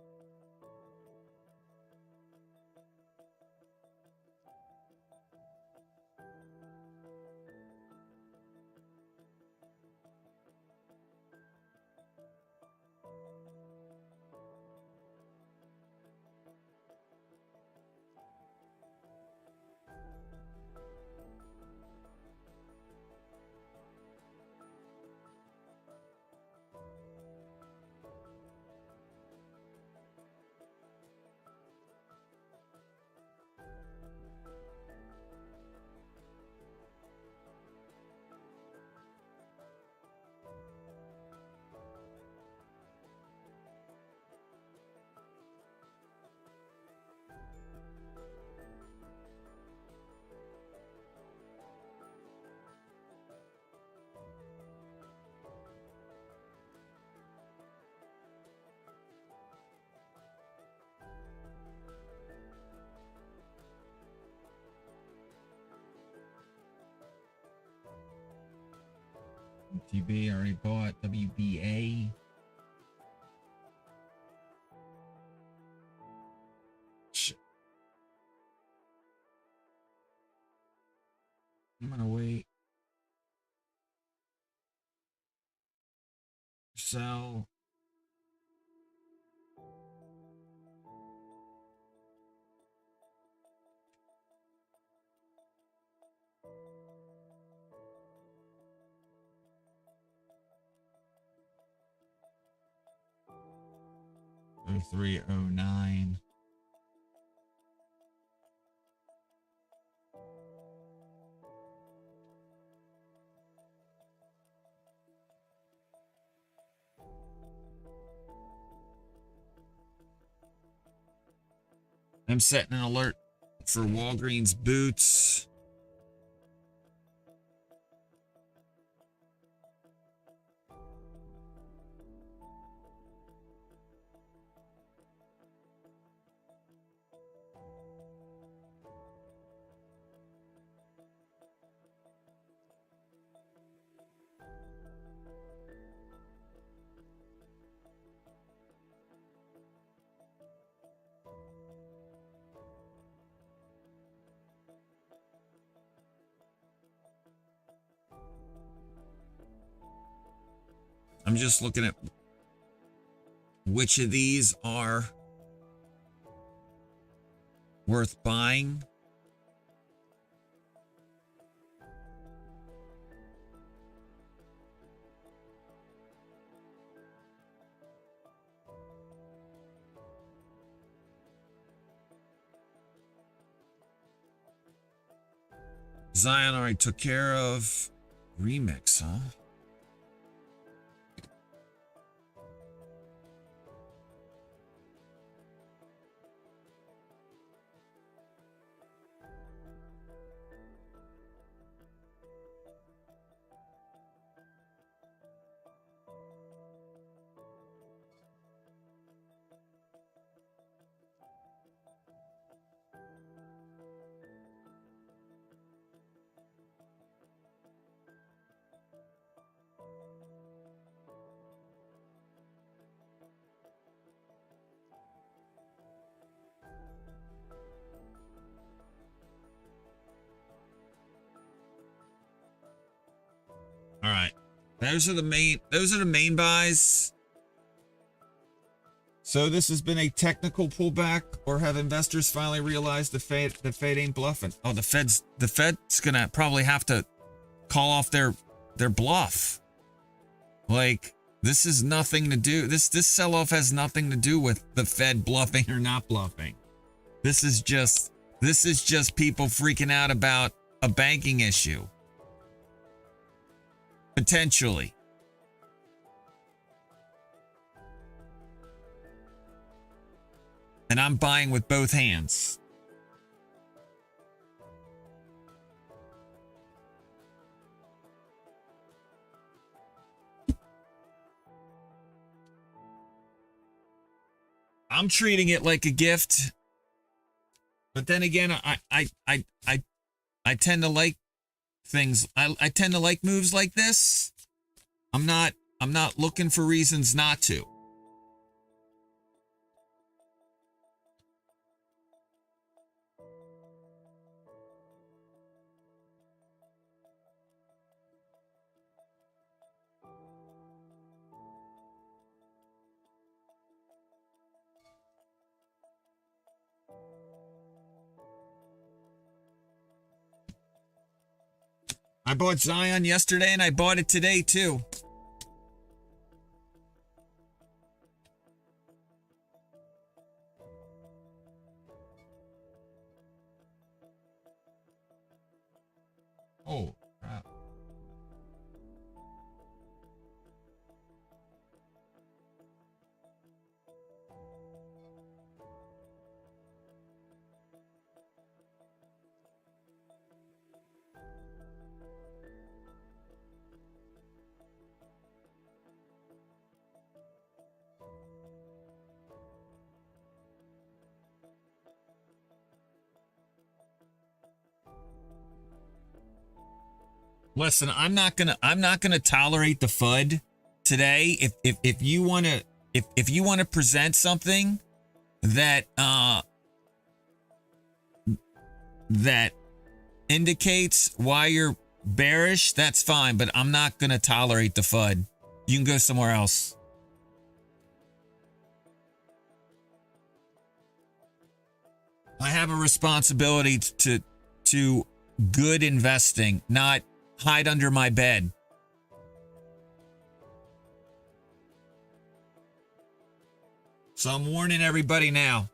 TB already bought. WBA. Shit. I'm gonna wait. Sell. Oh 0309. I'm setting an alert for Walgreens boots. I'm just looking at which of these are worth buying. Zion already took care of. Remix, huh? All right. Those are the main buys. So this has been a technical pullback, or have investors finally realized the Fed ain't bluffing? Oh, the Fed's gonna probably have to call off their bluff. Like, this is nothing to do. This sell-off has nothing to do with the Fed bluffing or not bluffing. This is just people freaking out about a banking issue. Potentially. And I'm buying with both hands. I'm treating it like a gift. But then again, I tend to like things. I tend to like moves like this. I'm not looking for reasons not to. I bought Zion yesterday and I bought it today too. Oh, crap. Listen, I'm not gonna tolerate the FUD today. If you wanna present something that that indicates why you're bearish, that's fine, but I'm not gonna tolerate the FUD. You can go somewhere else. I have a responsibility to good investing, not hide under my bed. So I'm warning everybody now.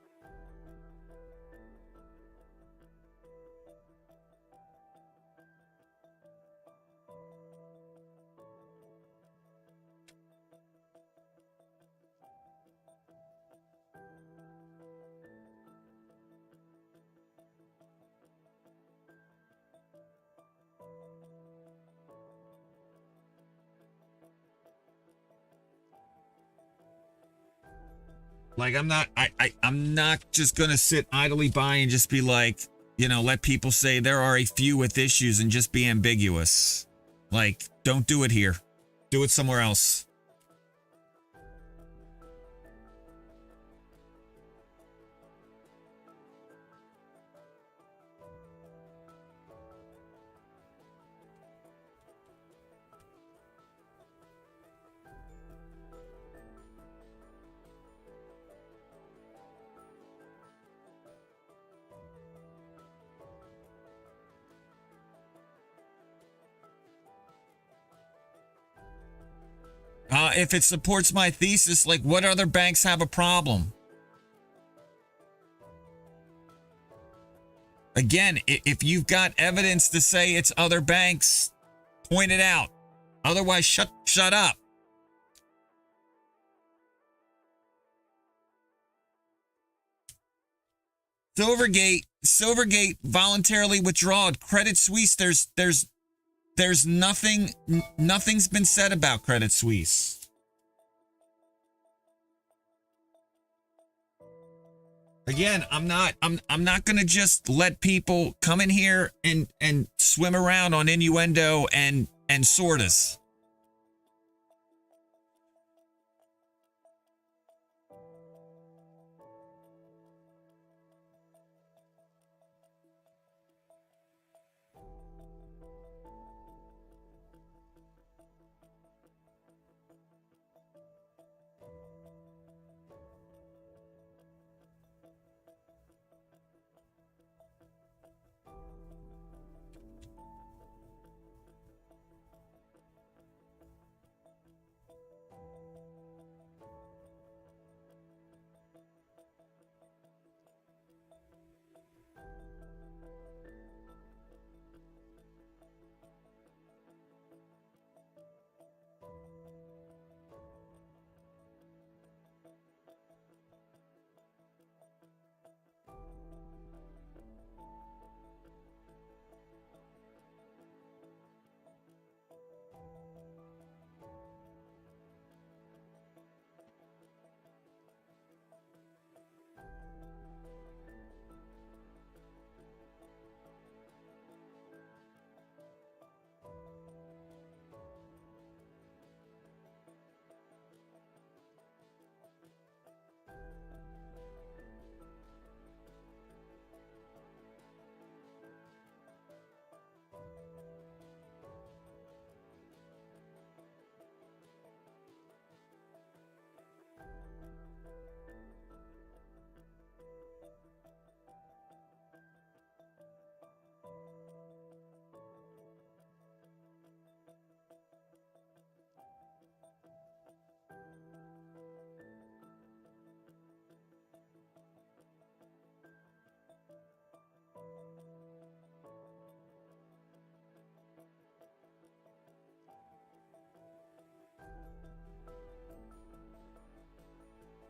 Like, I'm not just going to sit idly by and just be like, you know, let people say there are a few with issues and just be ambiguous. Like, don't do it here. Do it somewhere else. if it supports my thesis, like what other banks have a problem? Again, if you've got evidence to say it's other banks, point it out. Otherwise, shut up. Silvergate voluntarily withdrawed. Credit Suisse, there's nothing's been said about Credit Suisse. Again, I'm not going to just let people come in here and swim around on innuendo and sortus.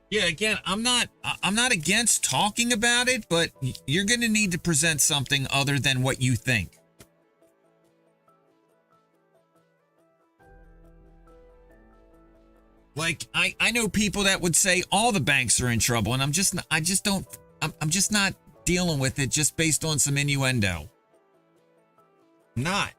Yeah, again, I'm not against talking about it, but you're going to need to present something other than what you think. Like I know people that would say all the banks are in trouble, and I'm just not dealing with it just based on some innuendo. Not.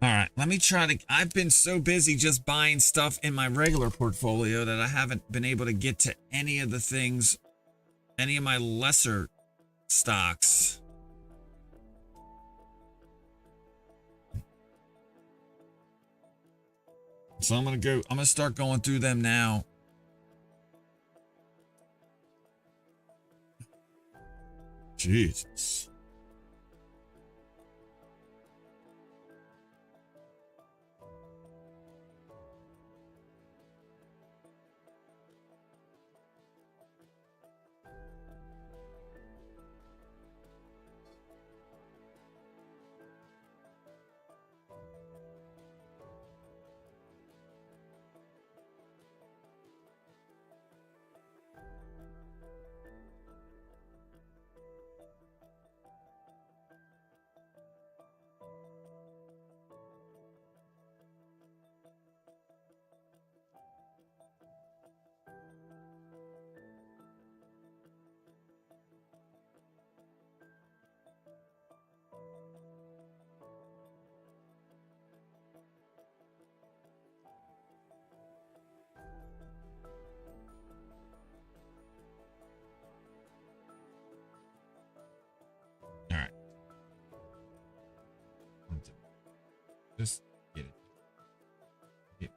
All right, let me try to. I've been so busy just buying stuff in my regular portfolio that I haven't been able to get to any of the things any of my lesser stocks. So I'm gonna start going through them now. Jesus. All right. Just get it. Get it.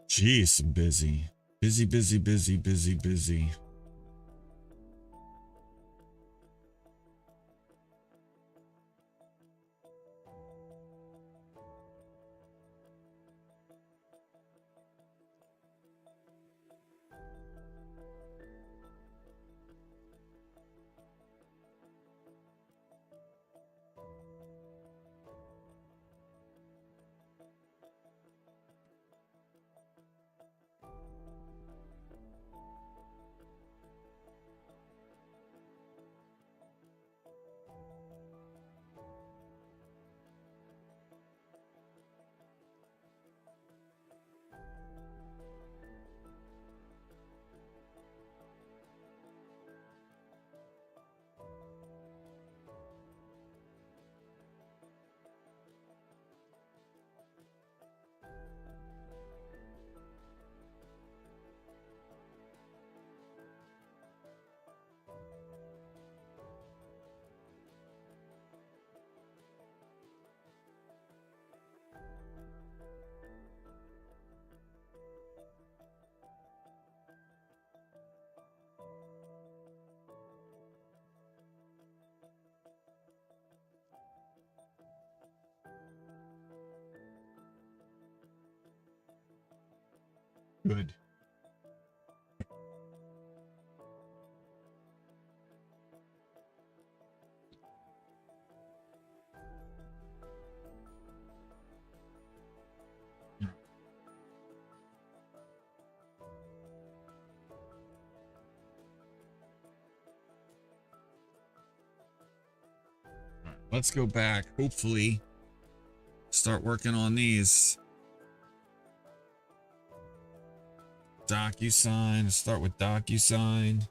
Jeez, I'm busy. Busy, busy, busy, busy, busy. Good. Let's go back. Hopefully, start working on these. DocuSign. Let's start with DocuSign.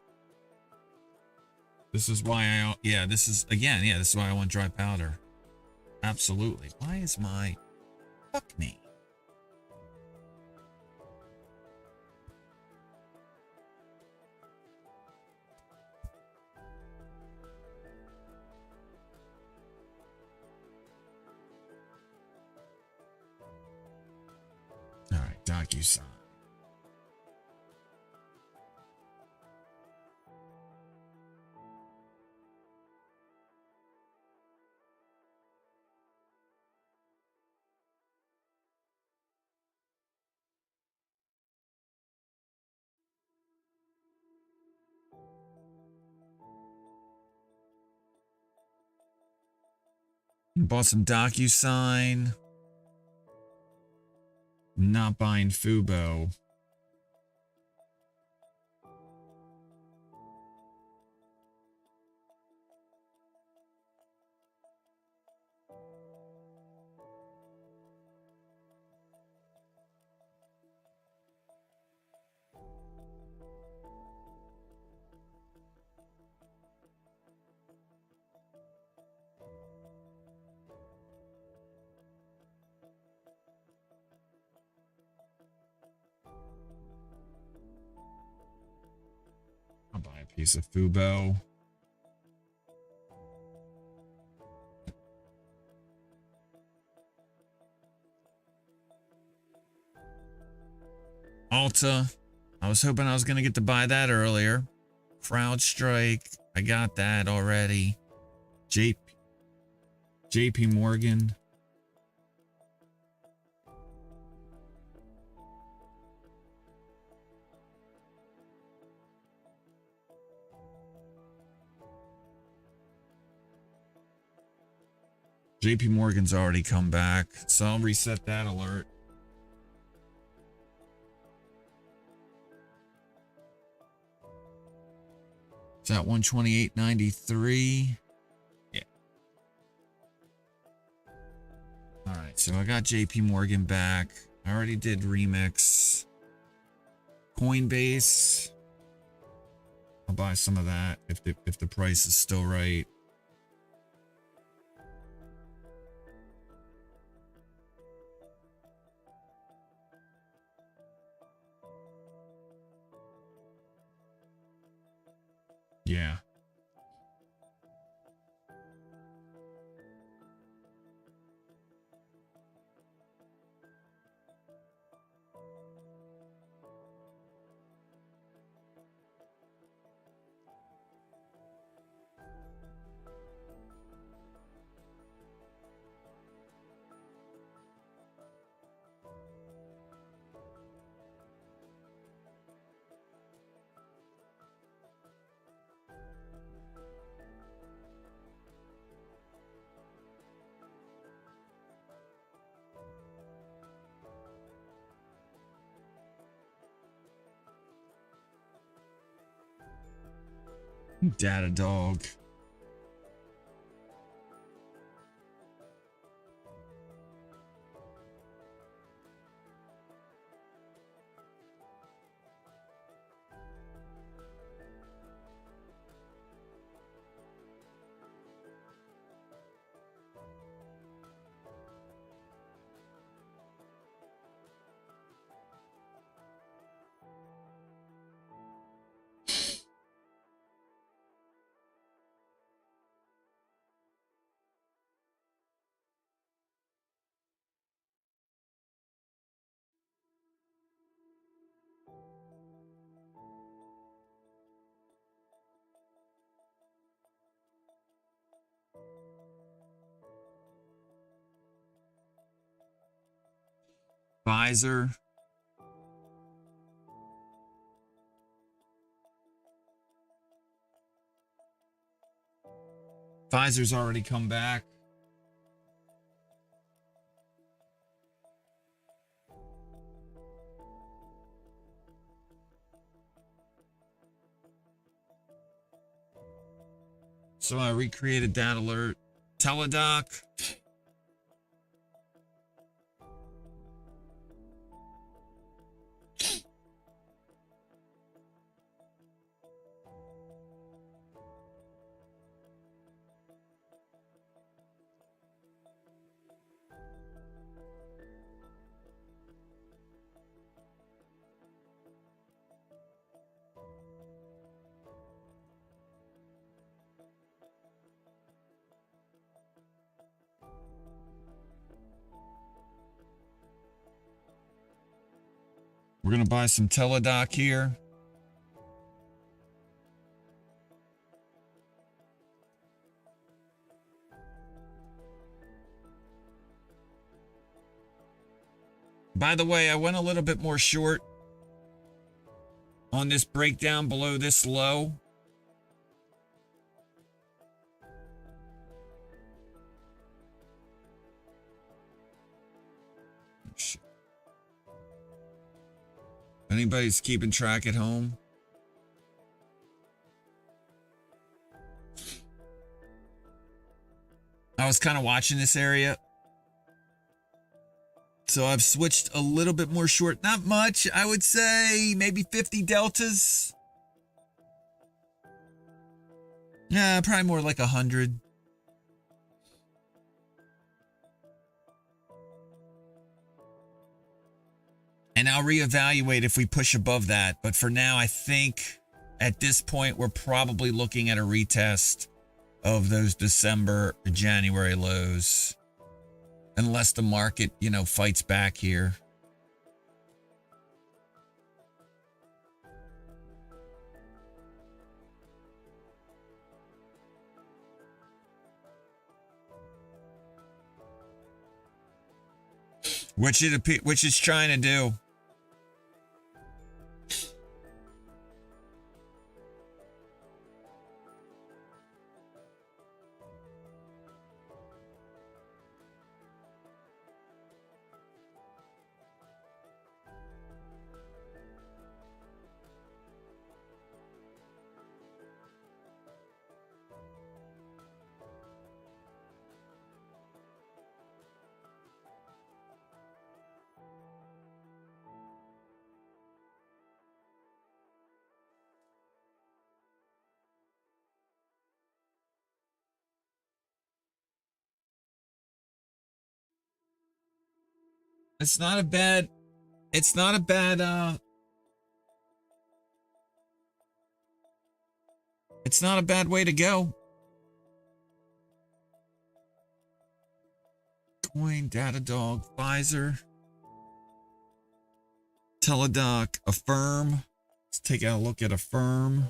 This is why this is why I want dry powder. Absolutely. Why is my... Fuck me. All right, DocuSign. Bought some DocuSign. Not buying Fubo. I'll buy a piece of Fubo. Alta. I was hoping I was going to get to buy that earlier. CrowdStrike. I got that already. JP Morgan. JP Morgan's already come back, so I'll reset that alert. It's at 128.93. Yeah. All right, so I got JP Morgan back. I already did Remix. Coinbase. I'll buy some of that if the price is still right. Yeah. Data dog. Pfizer. Pfizer's already come back. So I recreated that alert. Teladoc. We're going to buy some Teledoc here. By the way, I went a little bit more short on this breakdown below this low. Shit. Anybody's keeping track at home? I was kind of watching this area. So I've switched a little bit more short. Not much. I would say maybe 50 deltas. Yeah, probably more like 100. And I'll reevaluate if we push above that. But for now, I think at this point, we're probably looking at a retest of those December, January lows. Unless the market, you know, fights back here. Which it's trying to do. It's not a bad way to go. Coin, Datadog, Pfizer, Teledoc, Affirm. Let's take a look at Affirm.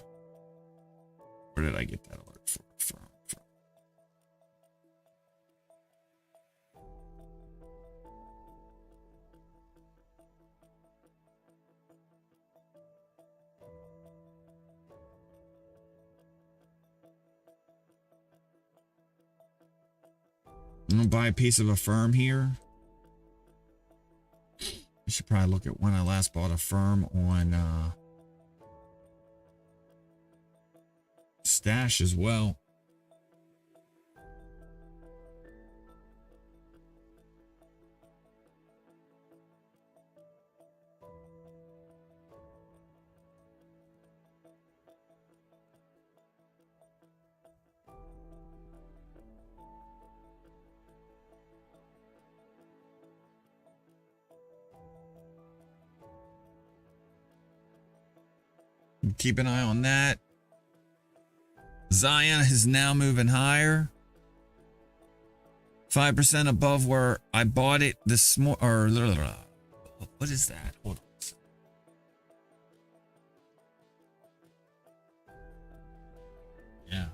Where did I get that alert for? Affirm. I'm gonna buy a piece of Affirm here. I should probably look at when I last bought Affirm on Stash as well. Keep an eye on that. Zion is now moving higher. 5% above where I bought it this morning. Or what is that? Hold on. Yeah.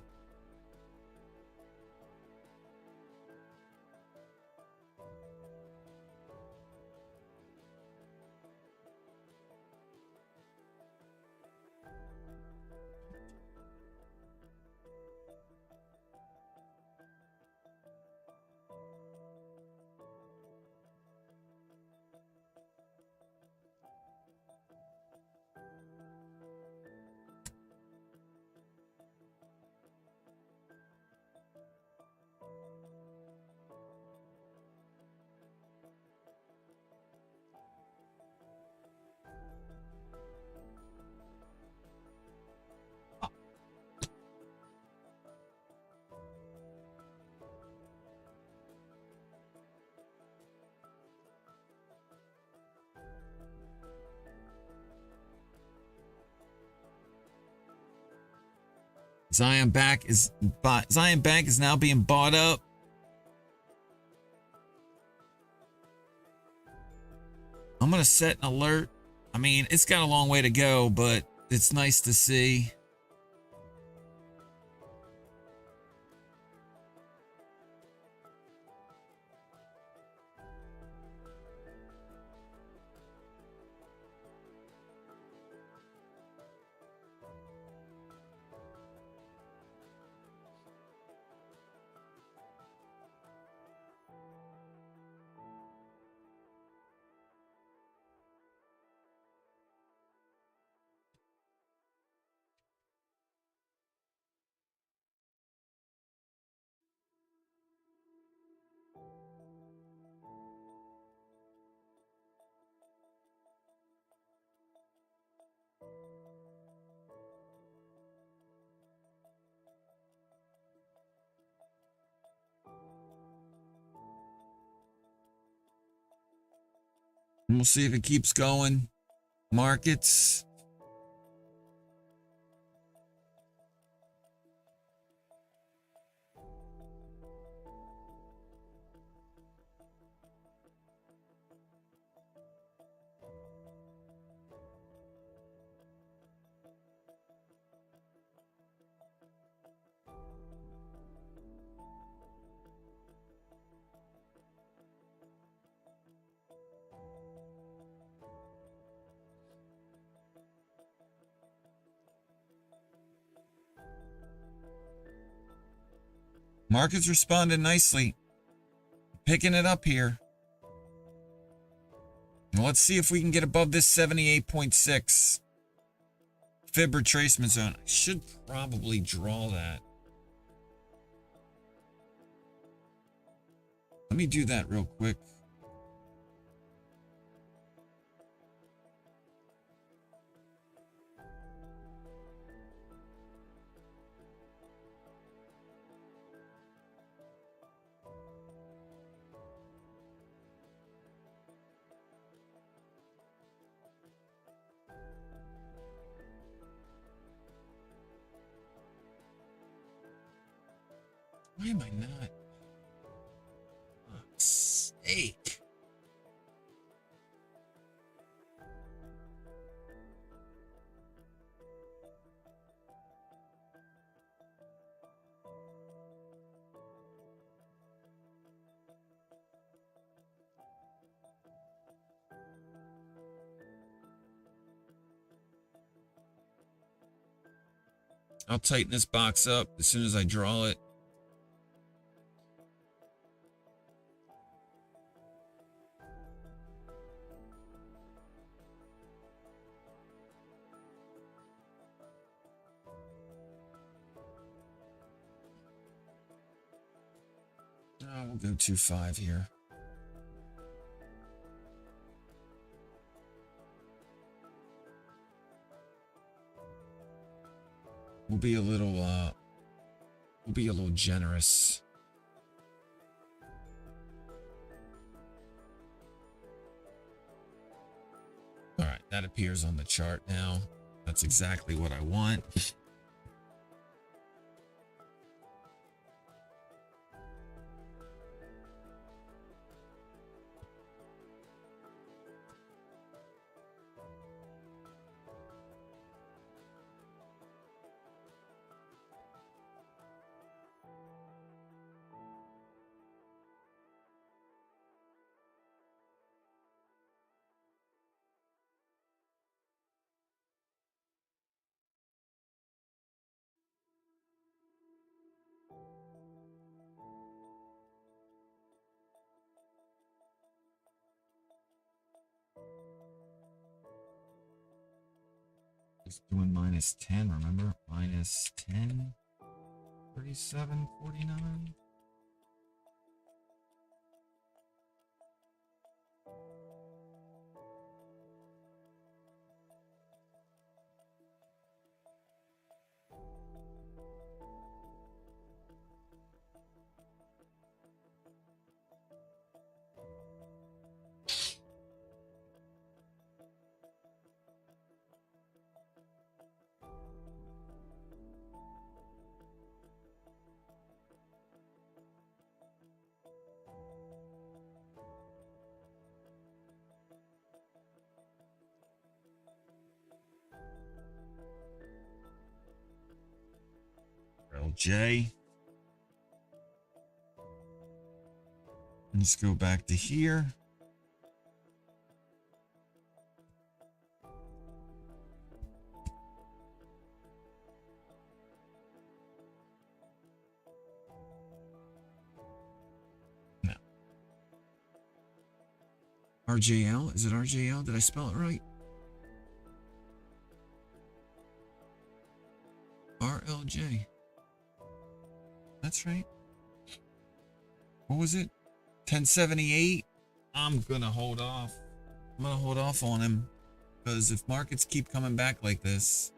Zion Bank is now being bought up. I'm gonna set an alert. I mean, it's got a long way to go, but it's nice to see. And we'll see if it keeps going. Markets. Markets responded nicely. Picking it up here. And let's see if we can get above this 78.6 fib retracement zone. I should probably draw that. Let me do that real quick. Why am I not? Oh, sake. I'll tighten this box up as soon as I draw it. We'll go 2.5 here. We'll be a little generous. All right, that appears on the chart now. That's exactly what I want. Just doing -10, remember? -10, 37.49. RLJ. Let's go back to here. No. RJL? Is it RJL? Did I spell it right? RLJ. That's right. What was it? 1078. I'm gonna hold off. I'm gonna hold off on him because if markets keep coming back like this,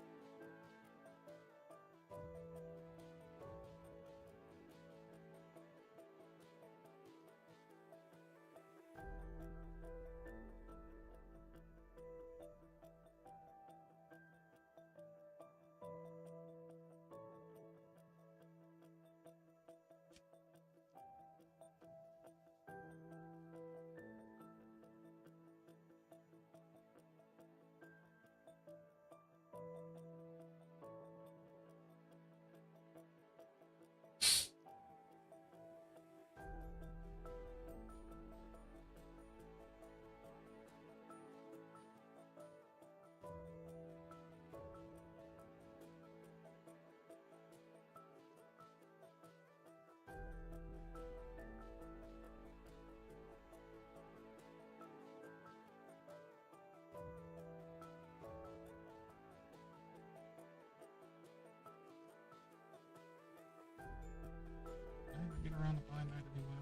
get around the buy night every well.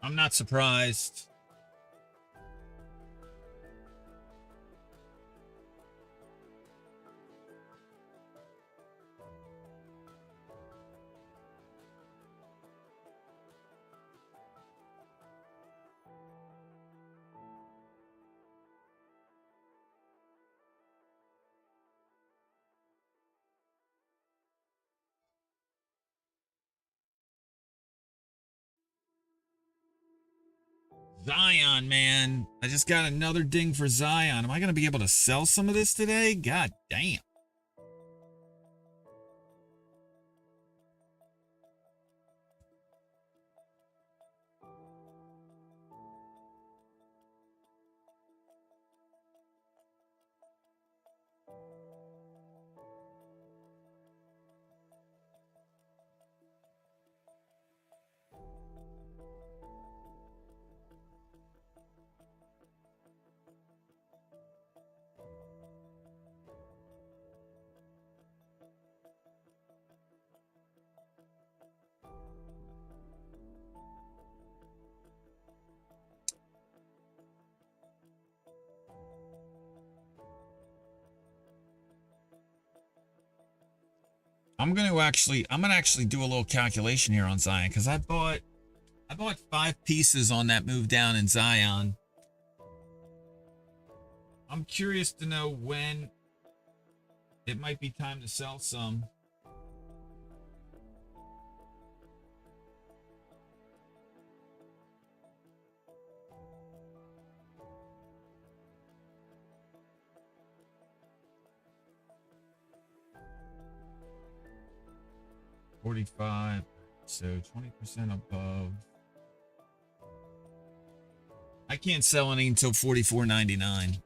I'm not surprised. Zion, man. I just got another ding for Zion. Am I going to be able to sell some of this today? God damn. I'm gonna actually do a little calculation here on Zion because I bought 5 pieces on that move down in Zion. I'm curious to know when it might be time to sell some. $45, so 20% above. I can't sell any until $44.99,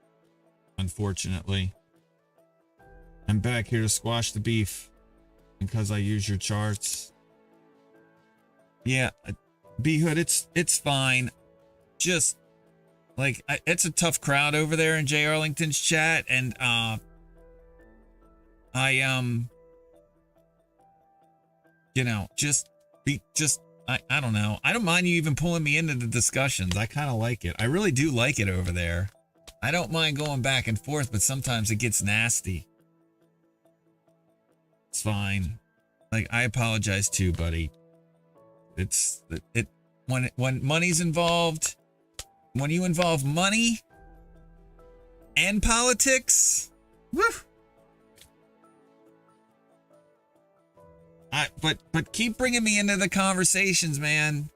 unfortunately. I'm back here to squash the beef because I use your charts. Yeah, B-Hood, it's fine. Just like it's a tough crowd over there in Jay Arlington's chat, and you know, I don't know. I don't mind you even pulling me into the discussions. I kind of like it. I really do like it over there. I don't mind going back and forth, but sometimes it gets nasty. It's fine. Like, I apologize too, buddy. When money's involved, when you involve money and politics, woo. But keep bringing me into the conversations, man.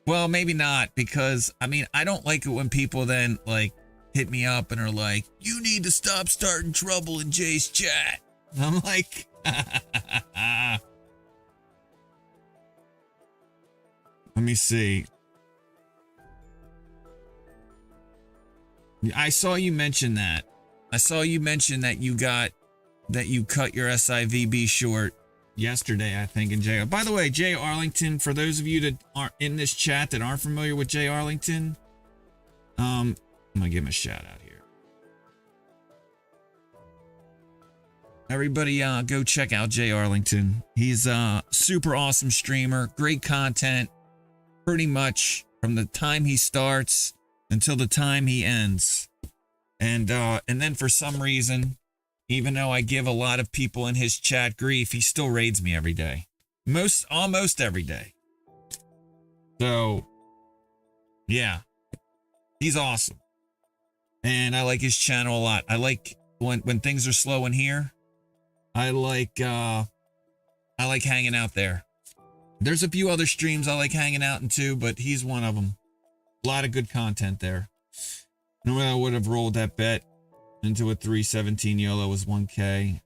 Well, maybe not, because I mean, I don't like it when people then like hit me up and are like, you need to stop starting trouble in Jay's chat. And I'm like, let me see. I saw you mention that. I saw you mention that you cut your SIVB short yesterday, I think, in Jay. By the way, Jay Arlington, for those of you that aren't in this chat that aren't familiar with Jay Arlington, I'm gonna give him a shout out here. Everybody go check out Jay Arlington. He's a super awesome streamer, great content, pretty much from the time he starts until the time he ends. And then for some reason, even though I give a lot of people in his chat grief, he still raids me every day. Almost every day. So, yeah. He's awesome. And I like his channel a lot. I like when things are slow in here. I like hanging out there. There's a few other streams I like hanging out in too, but he's one of them. A lot of good content there. Normally I would have rolled that bet into a 317 YOLO was 1K.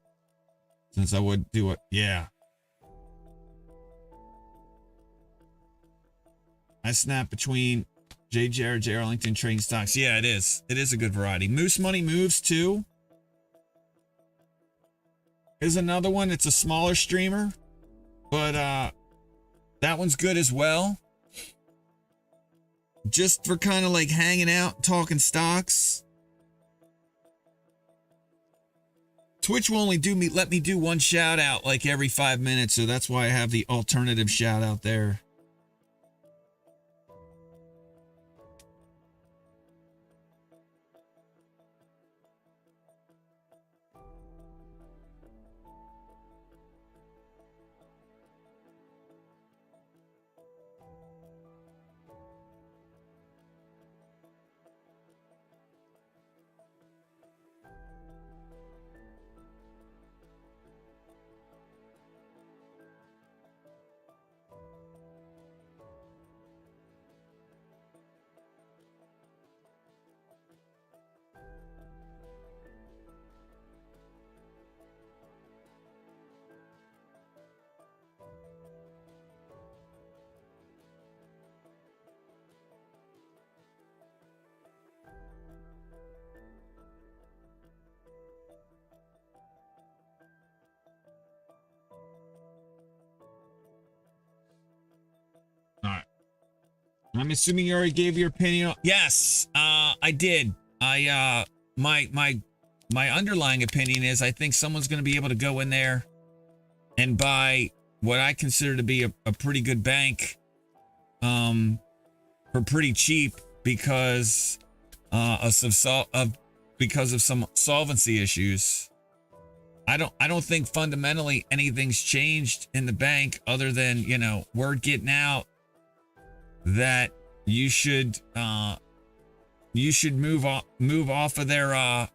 Since I would do it. Yeah. I snap between JayJared, Jay Arlington trading stocks. Yeah, it is. It is a good variety. Moose Money Moves too is another one. It's a smaller streamer, but that one's good as well. Just for kind of like hanging out, talking stocks. Twitch will only let me do one shout out like every 5 minutes, so that's why I have the alternative shout out there. I'm assuming you already gave your opinion. Yes, I did. My underlying opinion is I think someone's going to be able to go in there and buy what I consider to be a pretty good bank, for pretty cheap because of some solvency issues. I don't think fundamentally anything's changed in the bank other than, word getting out that you should move off of their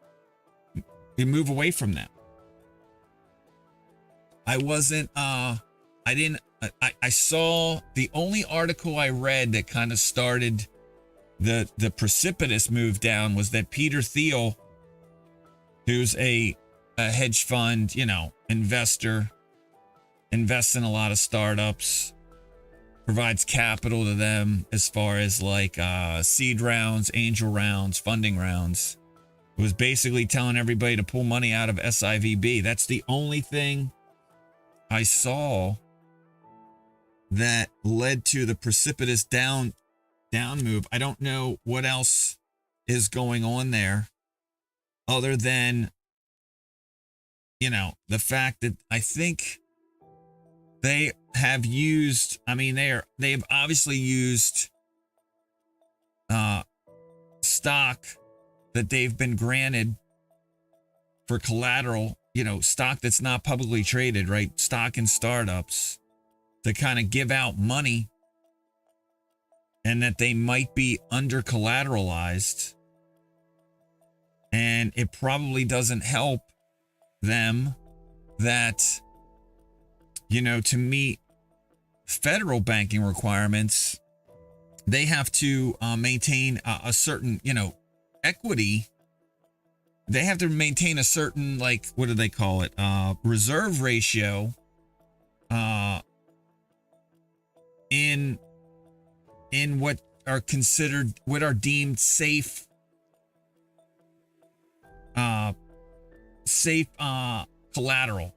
move away from them. I saw the only article I read that kind of started the precipitous move down was that Peter Thiel, who's a hedge fund, investor, invests in a lot of startups, provides capital to them as far as like seed rounds, angel rounds, funding rounds. It was basically telling everybody to pull money out of SIVB. That's the only thing I saw that led to the precipitous down move. I don't know what else is going on there other than, the fact that I think they have used, they've obviously used stock that they've been granted for collateral, stock that's not publicly traded, right? Stock in startups to kind of give out money, and that they might be under collateralized. And it probably doesn't help them that, to meet federal banking requirements, they have to maintain a certain, equity, they have to maintain a certain, like, what do they call it? Reserve ratio in what are considered, what are deemed safe collateral.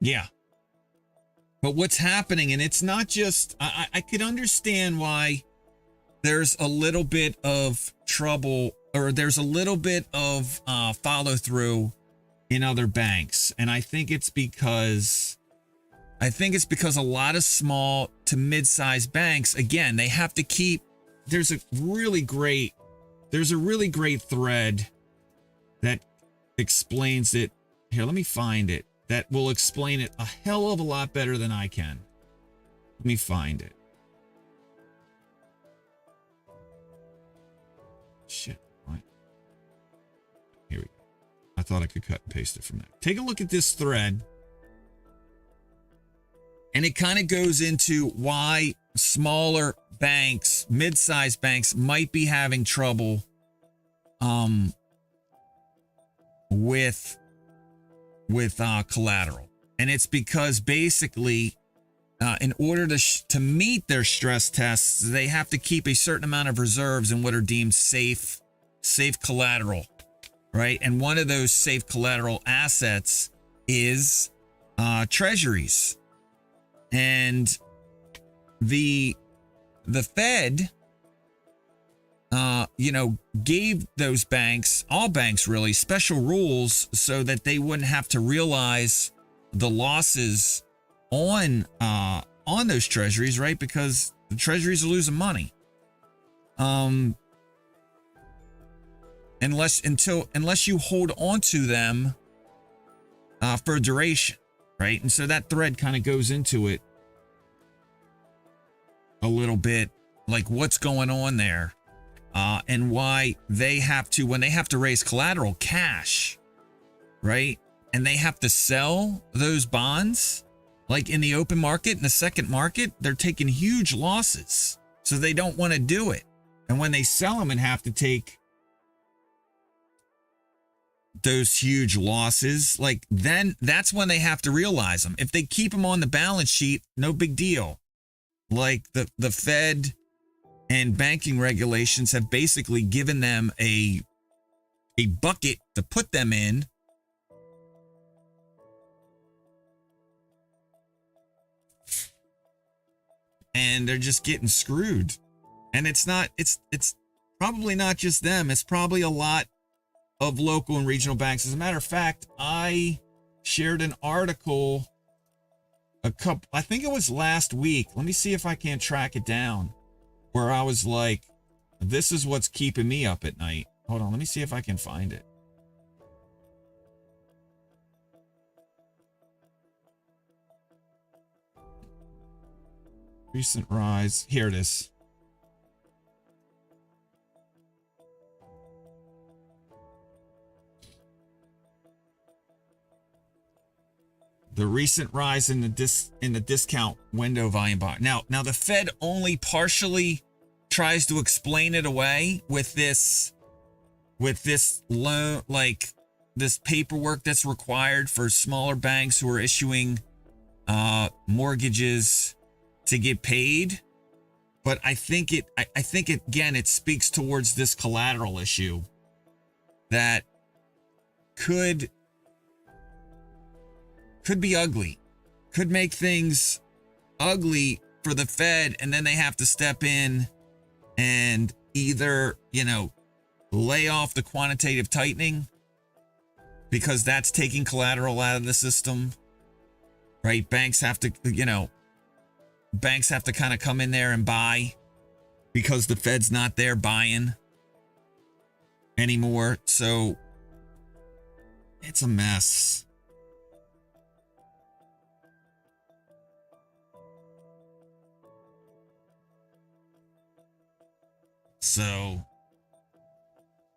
Yeah. But what's happening, and it's not just, I could understand why there's a little bit of trouble, or there's a little bit of follow through in other banks. And I think it's because a lot of small to mid-sized banks, again, they have to keep, there's a really great thread that explains it. Here, let me find it. That will explain it a hell of a lot better than I can. Let me find it. Shit. What? Here we go. I thought I could cut and paste it from there. Take a look at this thread. And it kind of goes into why smaller banks, mid-sized banks, might be having trouble with collateral. And it's because basically in order to meet their stress tests, they have to keep a certain amount of reserves in what are deemed safe collateral, right? And one of those safe collateral assets is treasuries. And the Fed gave those banks, all banks really, special rules so that they wouldn't have to realize the losses on those treasuries, right? Because the treasuries are losing money. Unless you hold on to them for duration, right? And so that thread kind of goes into it a little bit, like what's going on there. And why they have to, when they have to raise collateral, cash, right? And they have to sell those bonds, like in the open market, in the second market, they're taking huge losses. So they don't want to do it. And when they sell them and have to take those huge losses, like then that's when they have to realize them. If they keep them on the balance sheet, no big deal. Like the Fed and banking regulations have basically given them a bucket to put them in. And they're just getting screwed. And it's probably not just them. It's probably a lot of local and regional banks. As a matter of fact, I shared an article I think it was last week. Let me see if I can track it down. Where I was like, this is what's keeping me up at night. Hold on, let me see if I can find it. Recent rise. Here it is. The recent rise in the discount window volume bar. Now the Fed only partially tries to explain it away with this loan, like this paperwork that's required for smaller banks who are issuing mortgages to get paid. But I think again, it speaks towards this collateral issue that could be ugly, could make things ugly for the Fed, and then they have to step in and either, lay off the quantitative tightening because that's taking collateral out of the system, right? Banks have to kind of come in there and buy because the Fed's not there buying anymore. So it's a mess. So,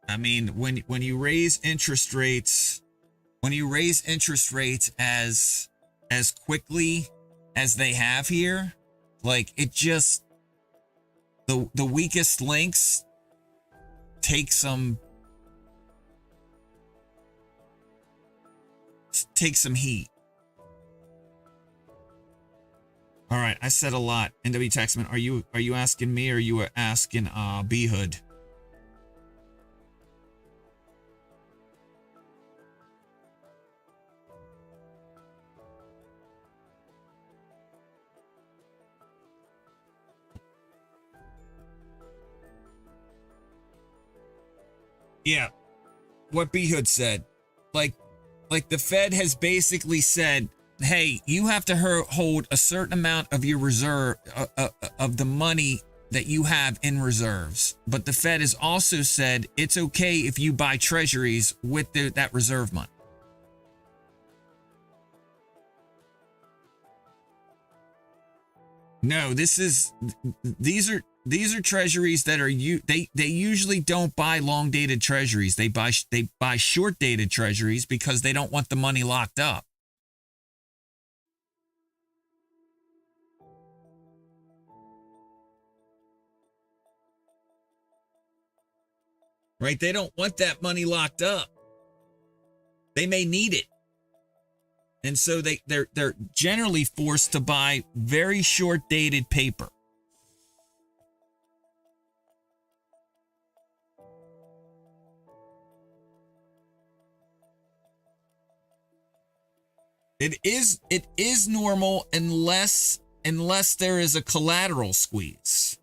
I mean, when you raise interest rates, as quickly as they have here, like it just the weakest links take some heat. All right, I said a lot. NW Taxman, are you asking me or are you asking B Hood? Yeah, what B Hood said, like the Fed has basically said, hey, you have to hold a certain amount of your reserve of the money that you have in reserves. But the Fed has also said it's okay if you buy treasuries with that reserve money. No, these are treasuries that are they usually don't buy long dated treasuries. They buy short dated treasuries because they don't want the money locked up. Right? They don't want that money locked up. They may need it. And so they're generally forced to buy very short dated paper. It is normal unless there is a collateral squeeze.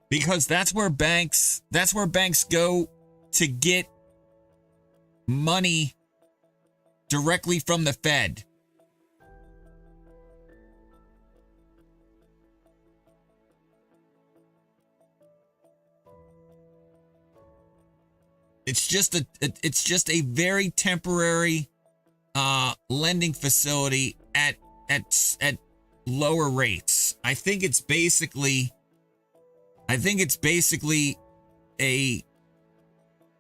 Because that's where banks go to get money directly from the Fed. It's just a very temporary lending facility at lower rates. I think it's basically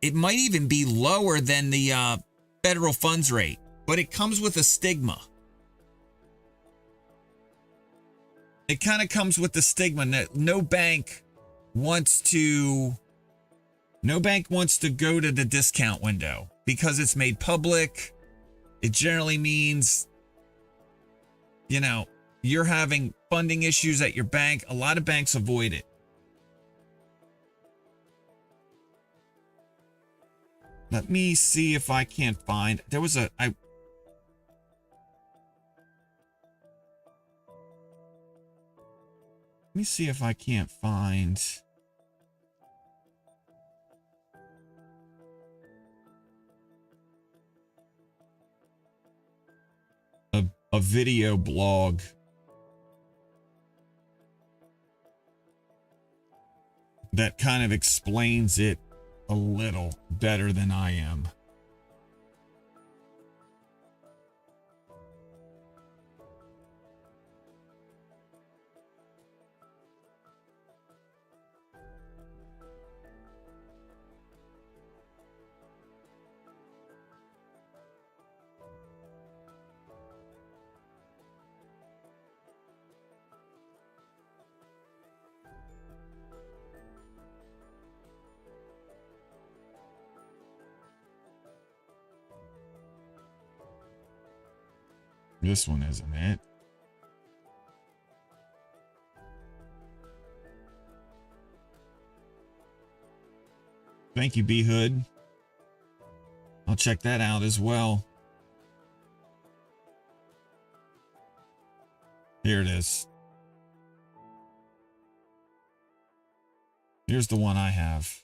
it might even be lower than the federal funds rate, but it comes with a stigma. It kind of comes with the stigma that no bank wants to go to the discount window because it's made public. It generally means, you're having funding issues at your bank. A lot of banks avoid it. Let me see if I can't find. There was let me see if I can't find. A video blog that kind of explains it a little better than I am. This one isn't it. Thank you, B Hood. I'll check that out as well. Here it is. Here's the one I have.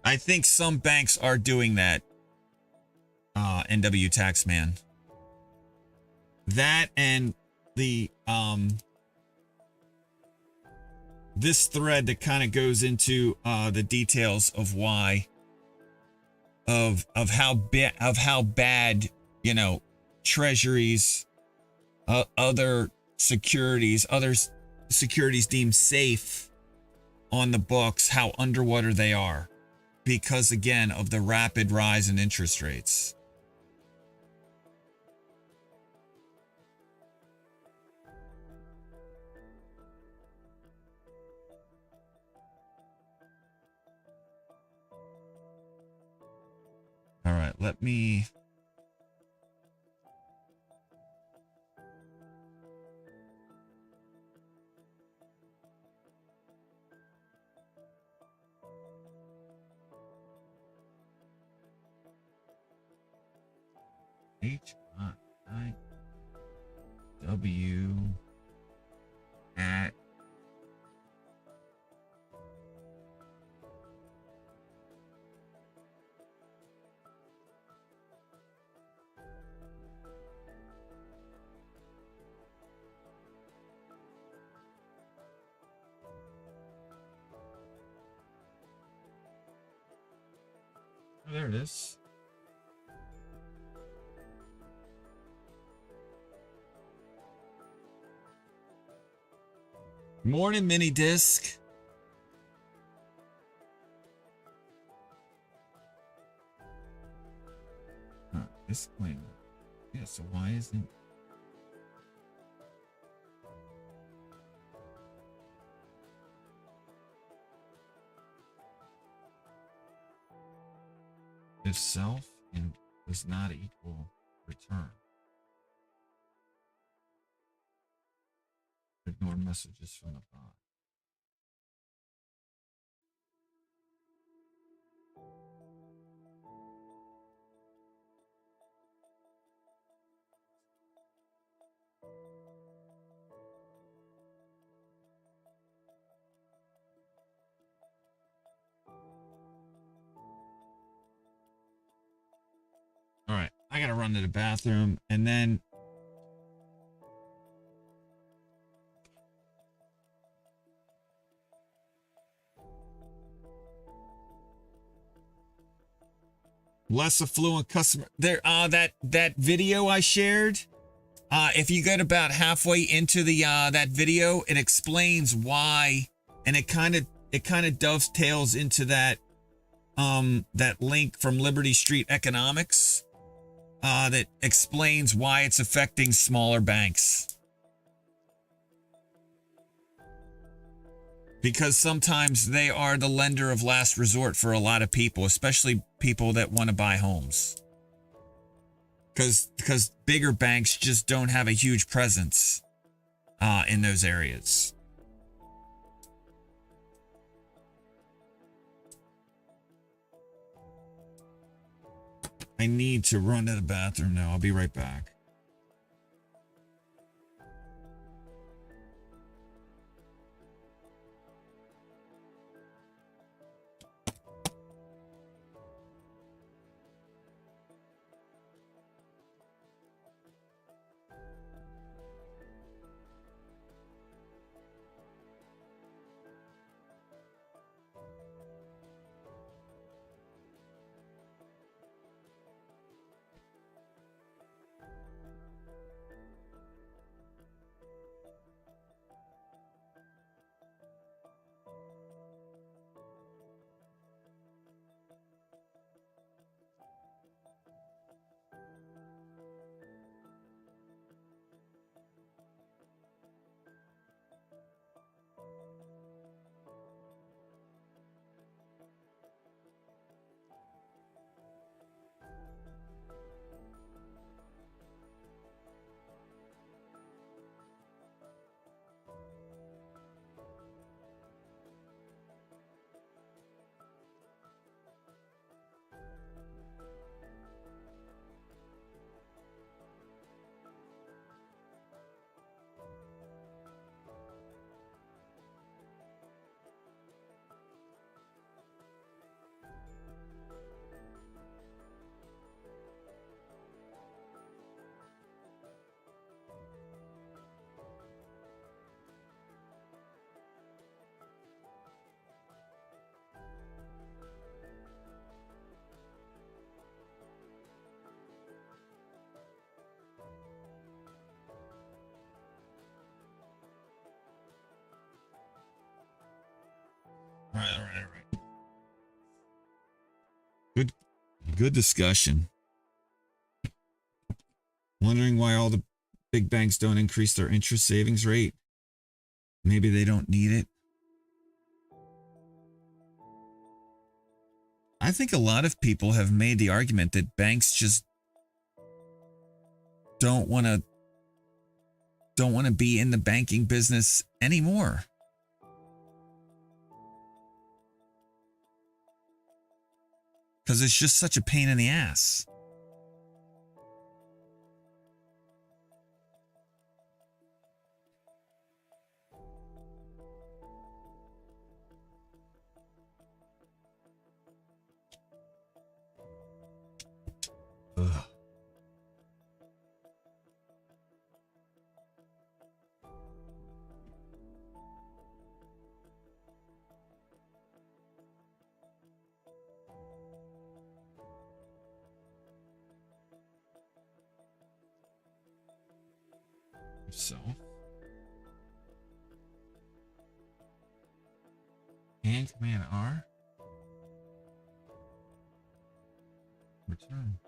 I think some banks are doing that, NW Taxman. That and the this thread that kind of goes into the details of why of how bad, you know, treasuries, other securities deemed safe on the books, how underwater they are because, again, of the rapid rise in interest rates. All right, let me... H-I-W at oh, there it is. Morning, mini disc. Disclaimer. Yeah, so why isn't if self and does not equal return? Ignore messages from the bot. All right, I gotta run to the bathroom and then less affluent customer. There, that video I shared. If you get about halfway into the that video, it explains why, and it kind of dovetails into that link from Liberty Street Economics that explains why it's affecting smaller banks. Because sometimes they are the lender of last resort for a lot of people, especially people that want to buy homes. Because bigger banks just don't have a huge presence in those areas. I need to run to the bathroom now. I'll be right back. Good discussion. Wondering why all the big banks don't increase their interest savings rate. Maybe they don't need it. I think a lot of people have made the argument that banks just don't want to be in the banking business anymore. Because it's just such a pain in the ass. Ugh. So, and Command R, return.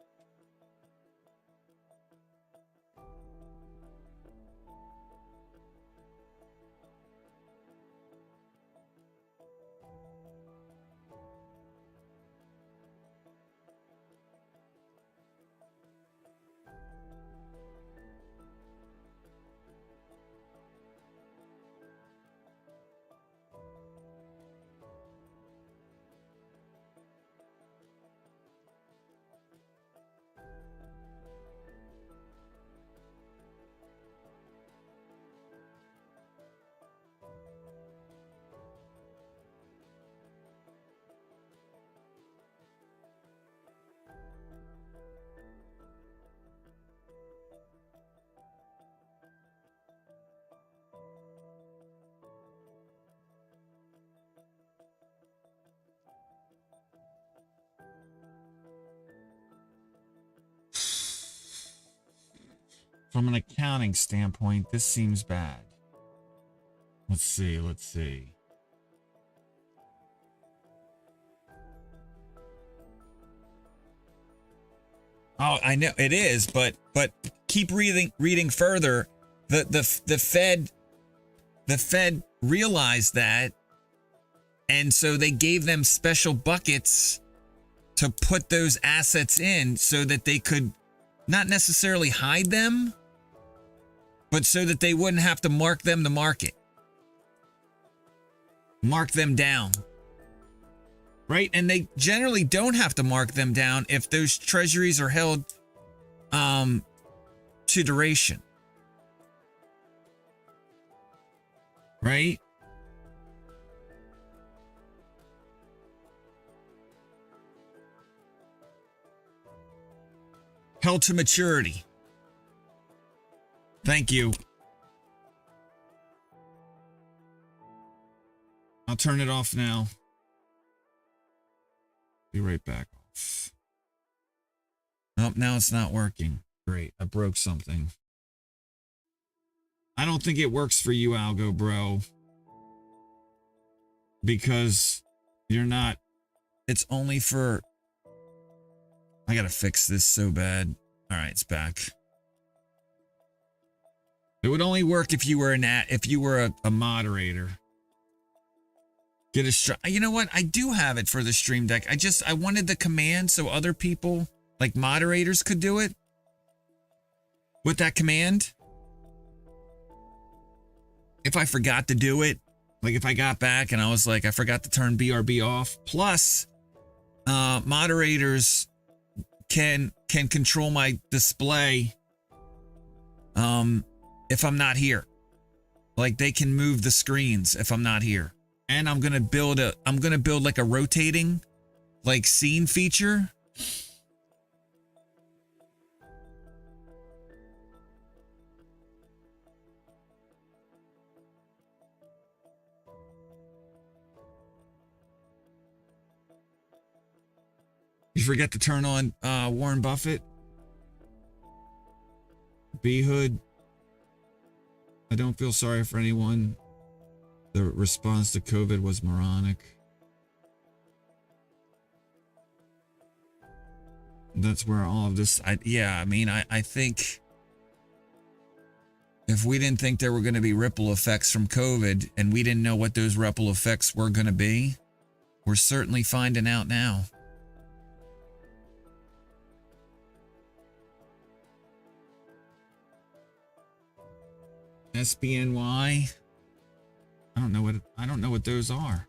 From an accounting standpoint, this seems bad. Let's see. Oh, I know it is, but keep reading further. The Fed realized that, and so they gave them special buckets to put those assets in so that they could not necessarily hide them, but so that they wouldn't have to mark them to market. Mark them down. Right? And they generally don't have to mark them down if those treasuries are held to duration. Right? Held to maturity. Thank you. I'll turn it off now. Be right back off. Nope, now it's not working. Great, I broke something. I don't think it works for you, Algo, bro. Because you're not... It's only for... I gotta fix this so bad. All right, it's back. It would only work if you were a moderator. Get a you know what? I do have it for the stream deck. I wanted the command so other people, like moderators, could do it with that command. If I forgot to do it, like if I got back and I was like, I forgot to turn BRB off. Plus, moderators can control my display if I'm not here. Like they can move the screens if I'm not here. And I'm gonna build like a rotating like scene feature. You forget to turn on Warren Buffett. B Hood. I don't feel sorry for anyone. The response to COVID was moronic. That's where all of this, I mean, I think if we didn't think there were going to be ripple effects from COVID and we didn't know what those ripple effects were going to be, we're certainly finding out now. SBNY. I don't know what those are.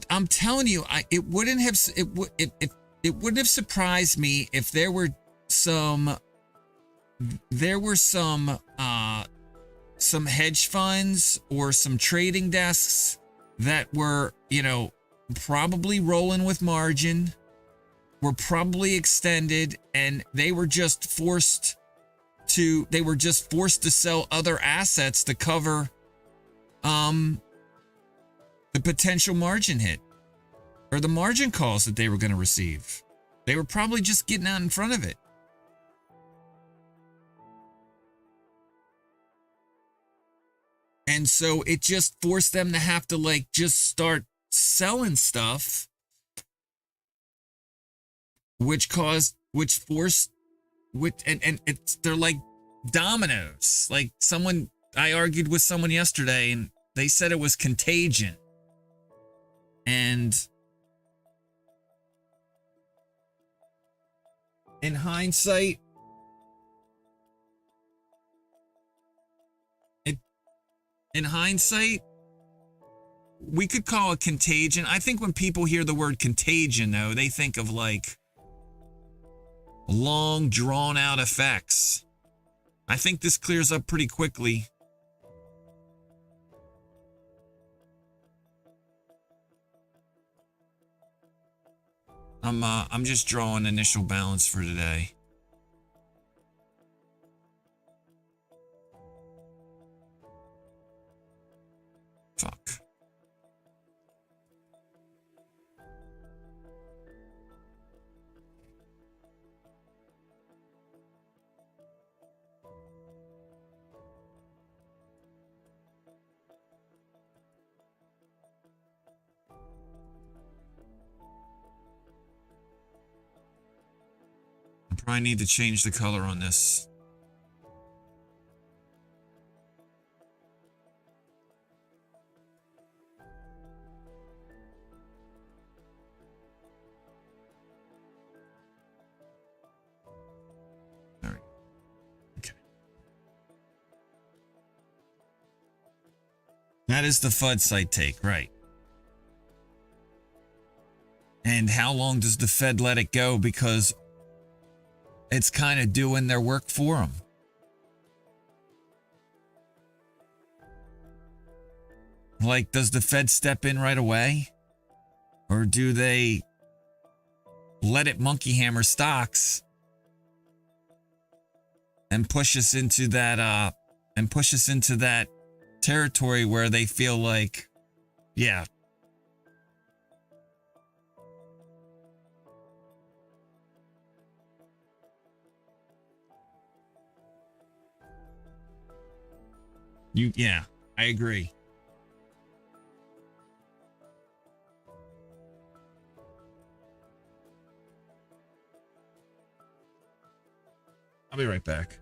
I'm telling you, it wouldn't have surprised me if there were some hedge funds or some trading desks that were, probably rolling with margin, were probably extended, and they were just forced to sell other assets to cover the potential margin hit or the margin calls that they were going to receive. They were probably just getting out in front of it. And so it just forced them to have to just start selling stuff, and they're like dominoes. Like I argued with someone yesterday and they said it was contagion. And in hindsight, we could call it contagion. I think when people hear the word contagion, though, they think of long, drawn out effects. I think this clears up pretty quickly. I'm just drawing initial balance for today. Fuck. I probably need to change the color on this. All right. Okay. That is the FUD site take, right? And how long does the Fed let it go? Because it's kind of doing their work for them. Does the Fed step in right away? Or do they let it monkey hammer stocks and push us into that territory where they feel like, yeah, I agree. I'll be right back.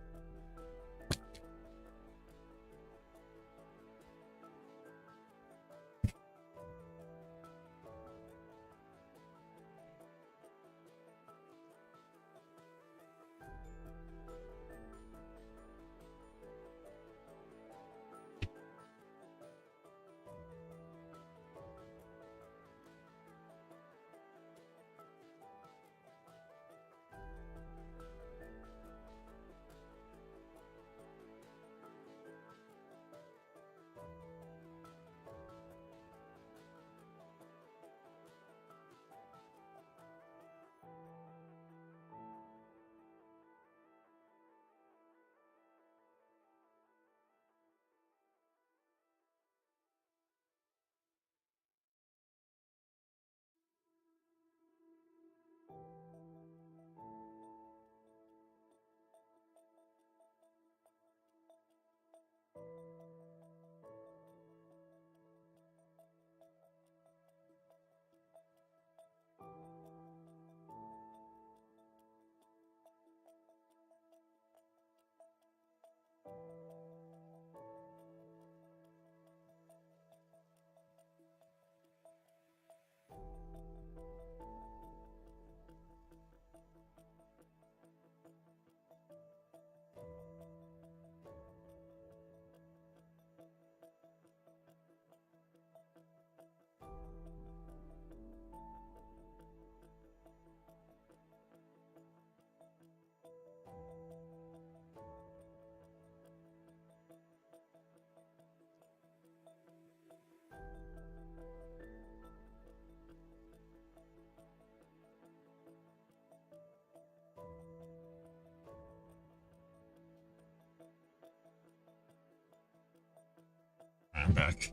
I'm back.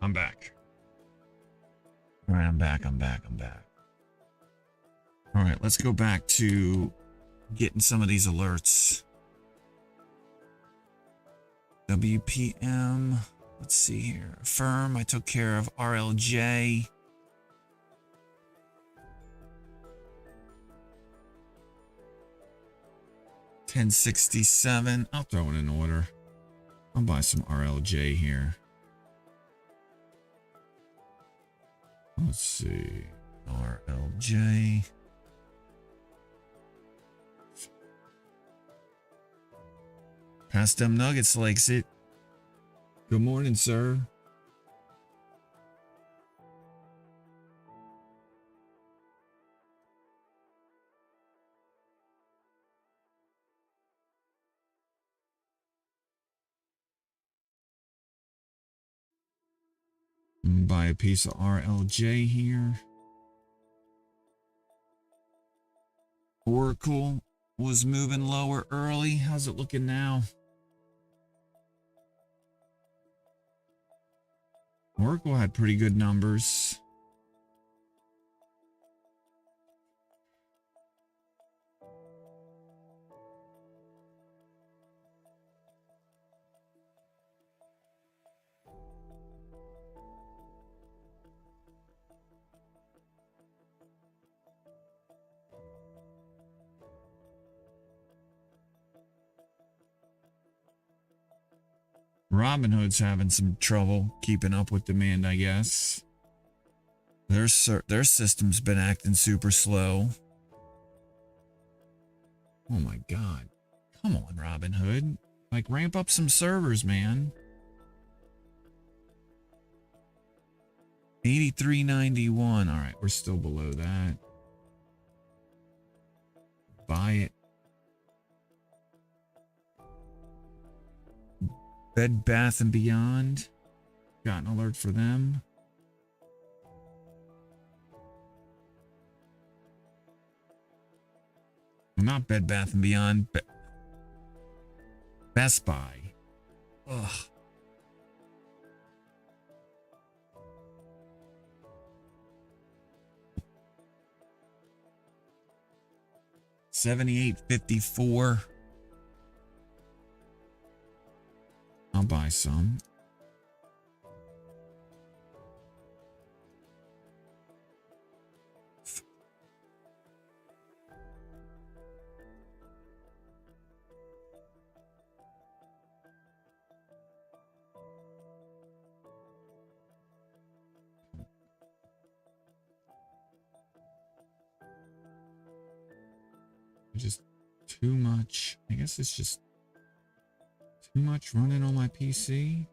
I'm back. All right, I'm back. I'm back. All right, let's go back to getting some of these alerts. WPM. Let's see here. Firm. I took care of RLJ. $10.67. I'll throw it in order. I'll buy some RLJ here. Let's see. RLJ. Pass them nuggets, likes it. Good morning, sir. Buy a piece of RLJ here. Oracle was moving lower early. How's it looking now? Oracle had pretty good numbers. Robinhood's having some trouble keeping up with demand, I guess. Their system's been acting super slow. Oh my God. Come on, Robinhood. Like, ramp up some servers, man. 83.91. All right, we're still below that. Buy it. Bed Bath and Beyond. Got an alert for them. Well, not Bed Bath and Beyond, but Best Buy. Ugh. $78.54. I'll buy some. Just too much. I guess it's just too much running on my PC.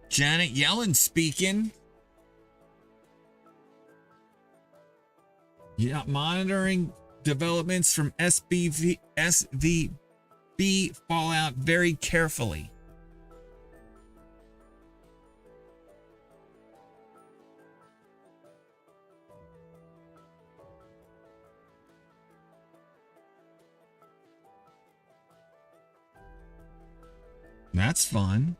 Janet Yellen speaking. Yeah, monitoring developments from SVB fallout very carefully. That's fun.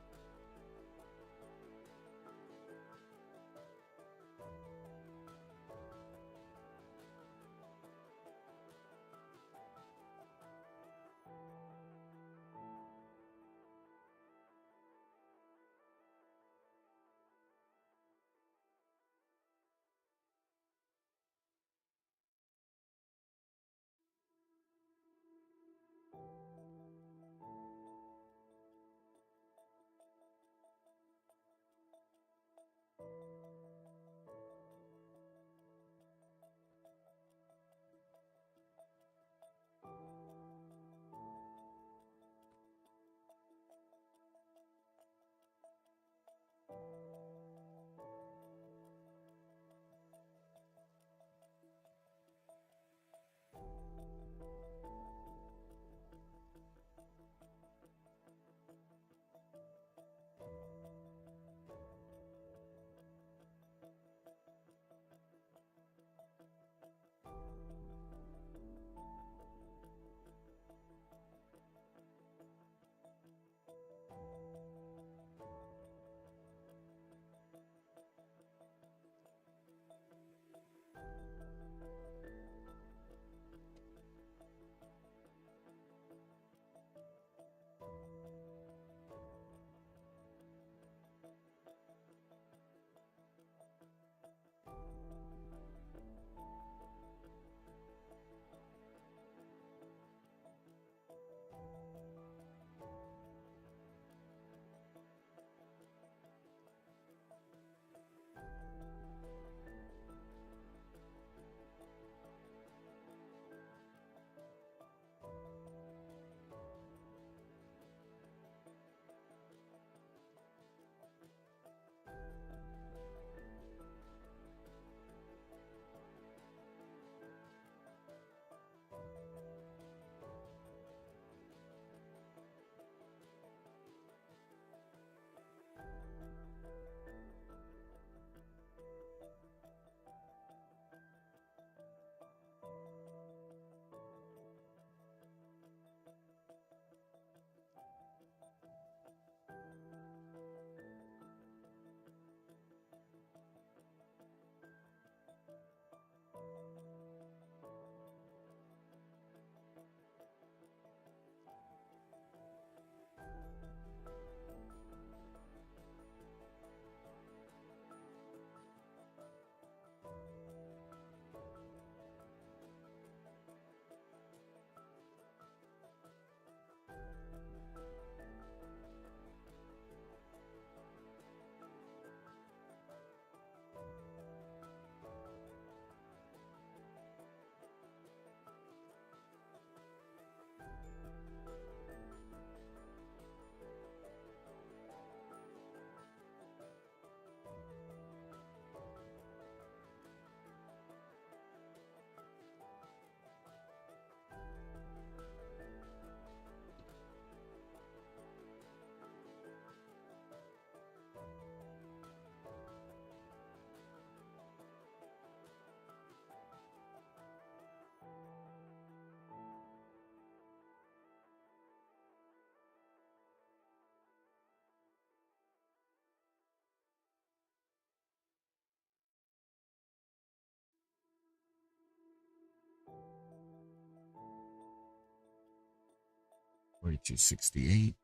42.68.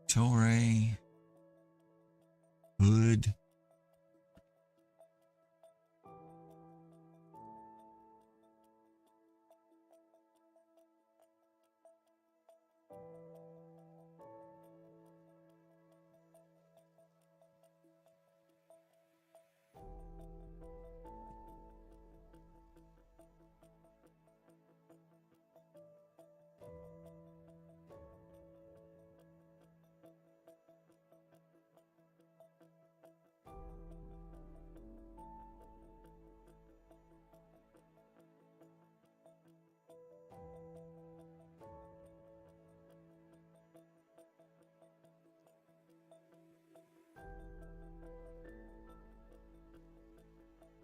Tilray. Hood.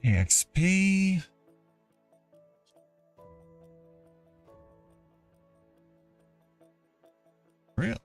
AXP. Real.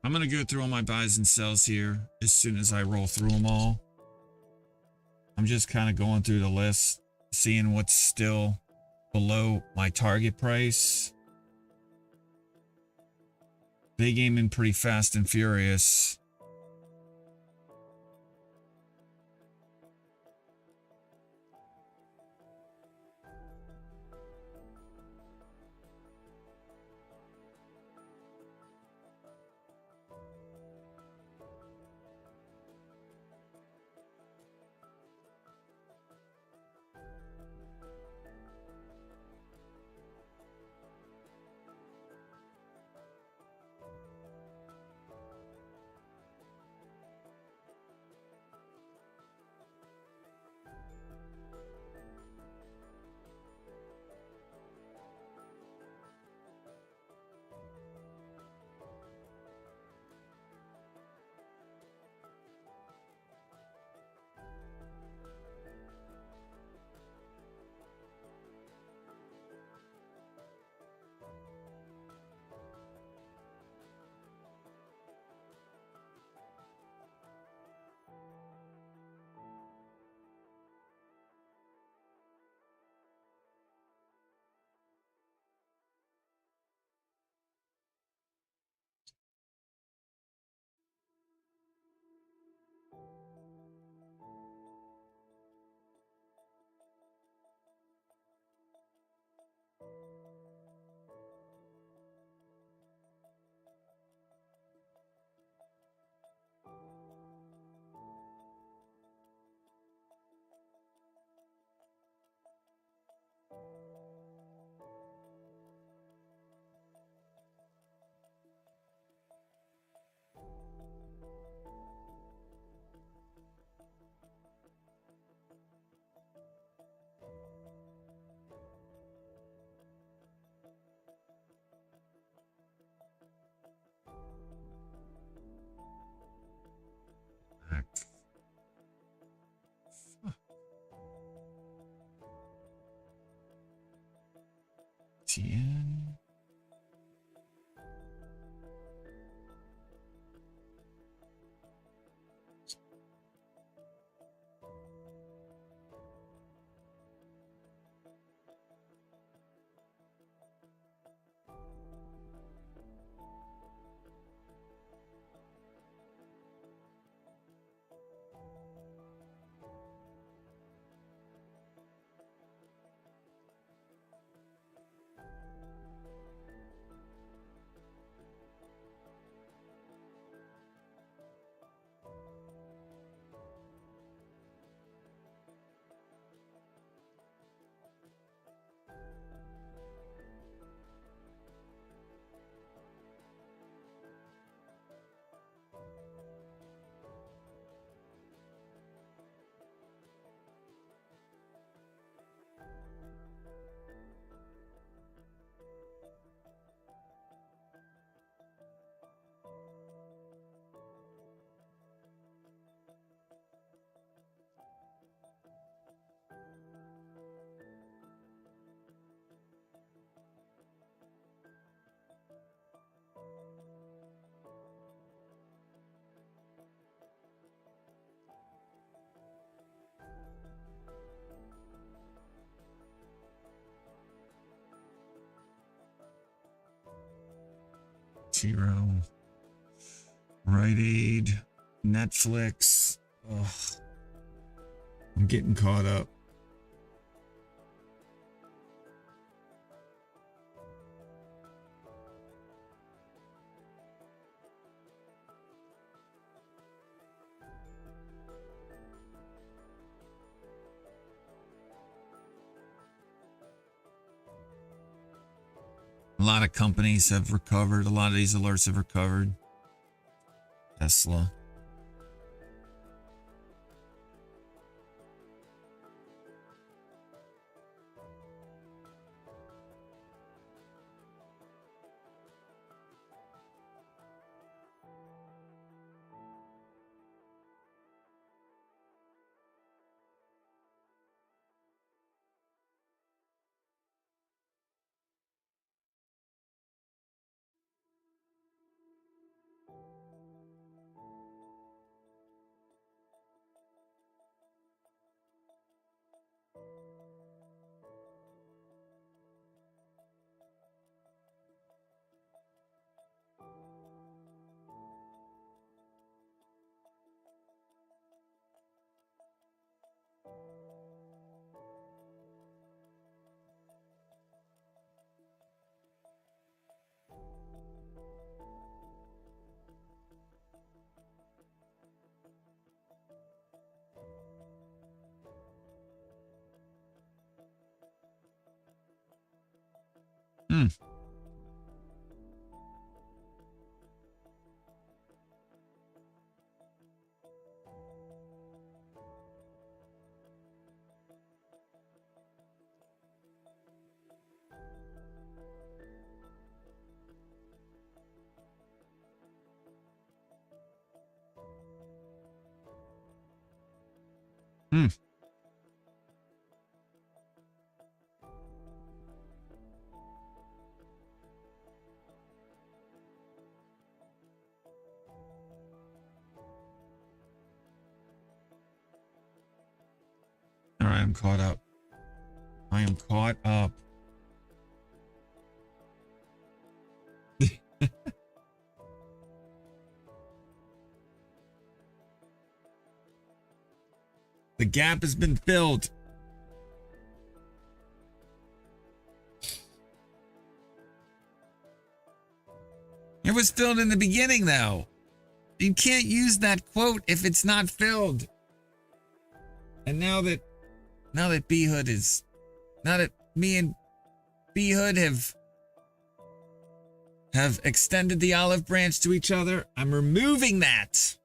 I'm going to go through all my buys and sells here as soon as I roll through them all. I'm just kind of going through the list, seeing what's still below my target price. They came in pretty fast and furious. TN. T-Row, Rite Aid, Netflix. Ugh. I'm getting caught up. A lot of companies have recovered. A lot of these alerts have recovered. Tesla. Hmm. Hmm. All right, I'm caught up. I am caught up. The gap has been filled. It was filled in the beginning, though. You can't use that quote if it's not filled. And now that B-Hood is, now that me and B-Hood have extended the olive branch to each other, I'm removing that.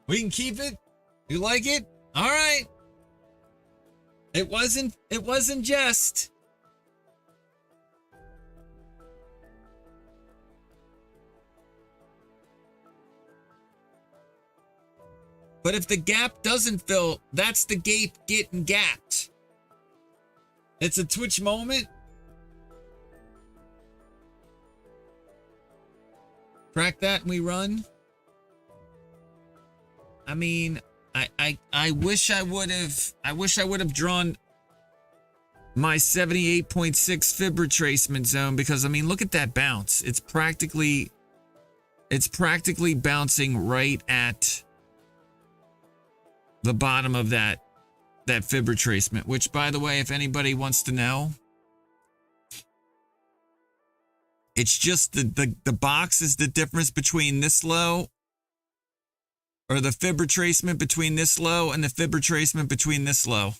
We can keep it? You like it? All right. It wasn't just. But if the gap doesn't fill, that's the gap getting gapped. It's a Twitch moment. Crack that and we run. I mean, I wish I would have drawn my 78.6 fib retracement zone, because I mean, look at that bounce. It's practically bouncing right at the bottom of that fib retracement, which, by the way, if anybody wants to know, it's just the box is the difference between this low, or the fib retracement between this low and the fib retracement between this low.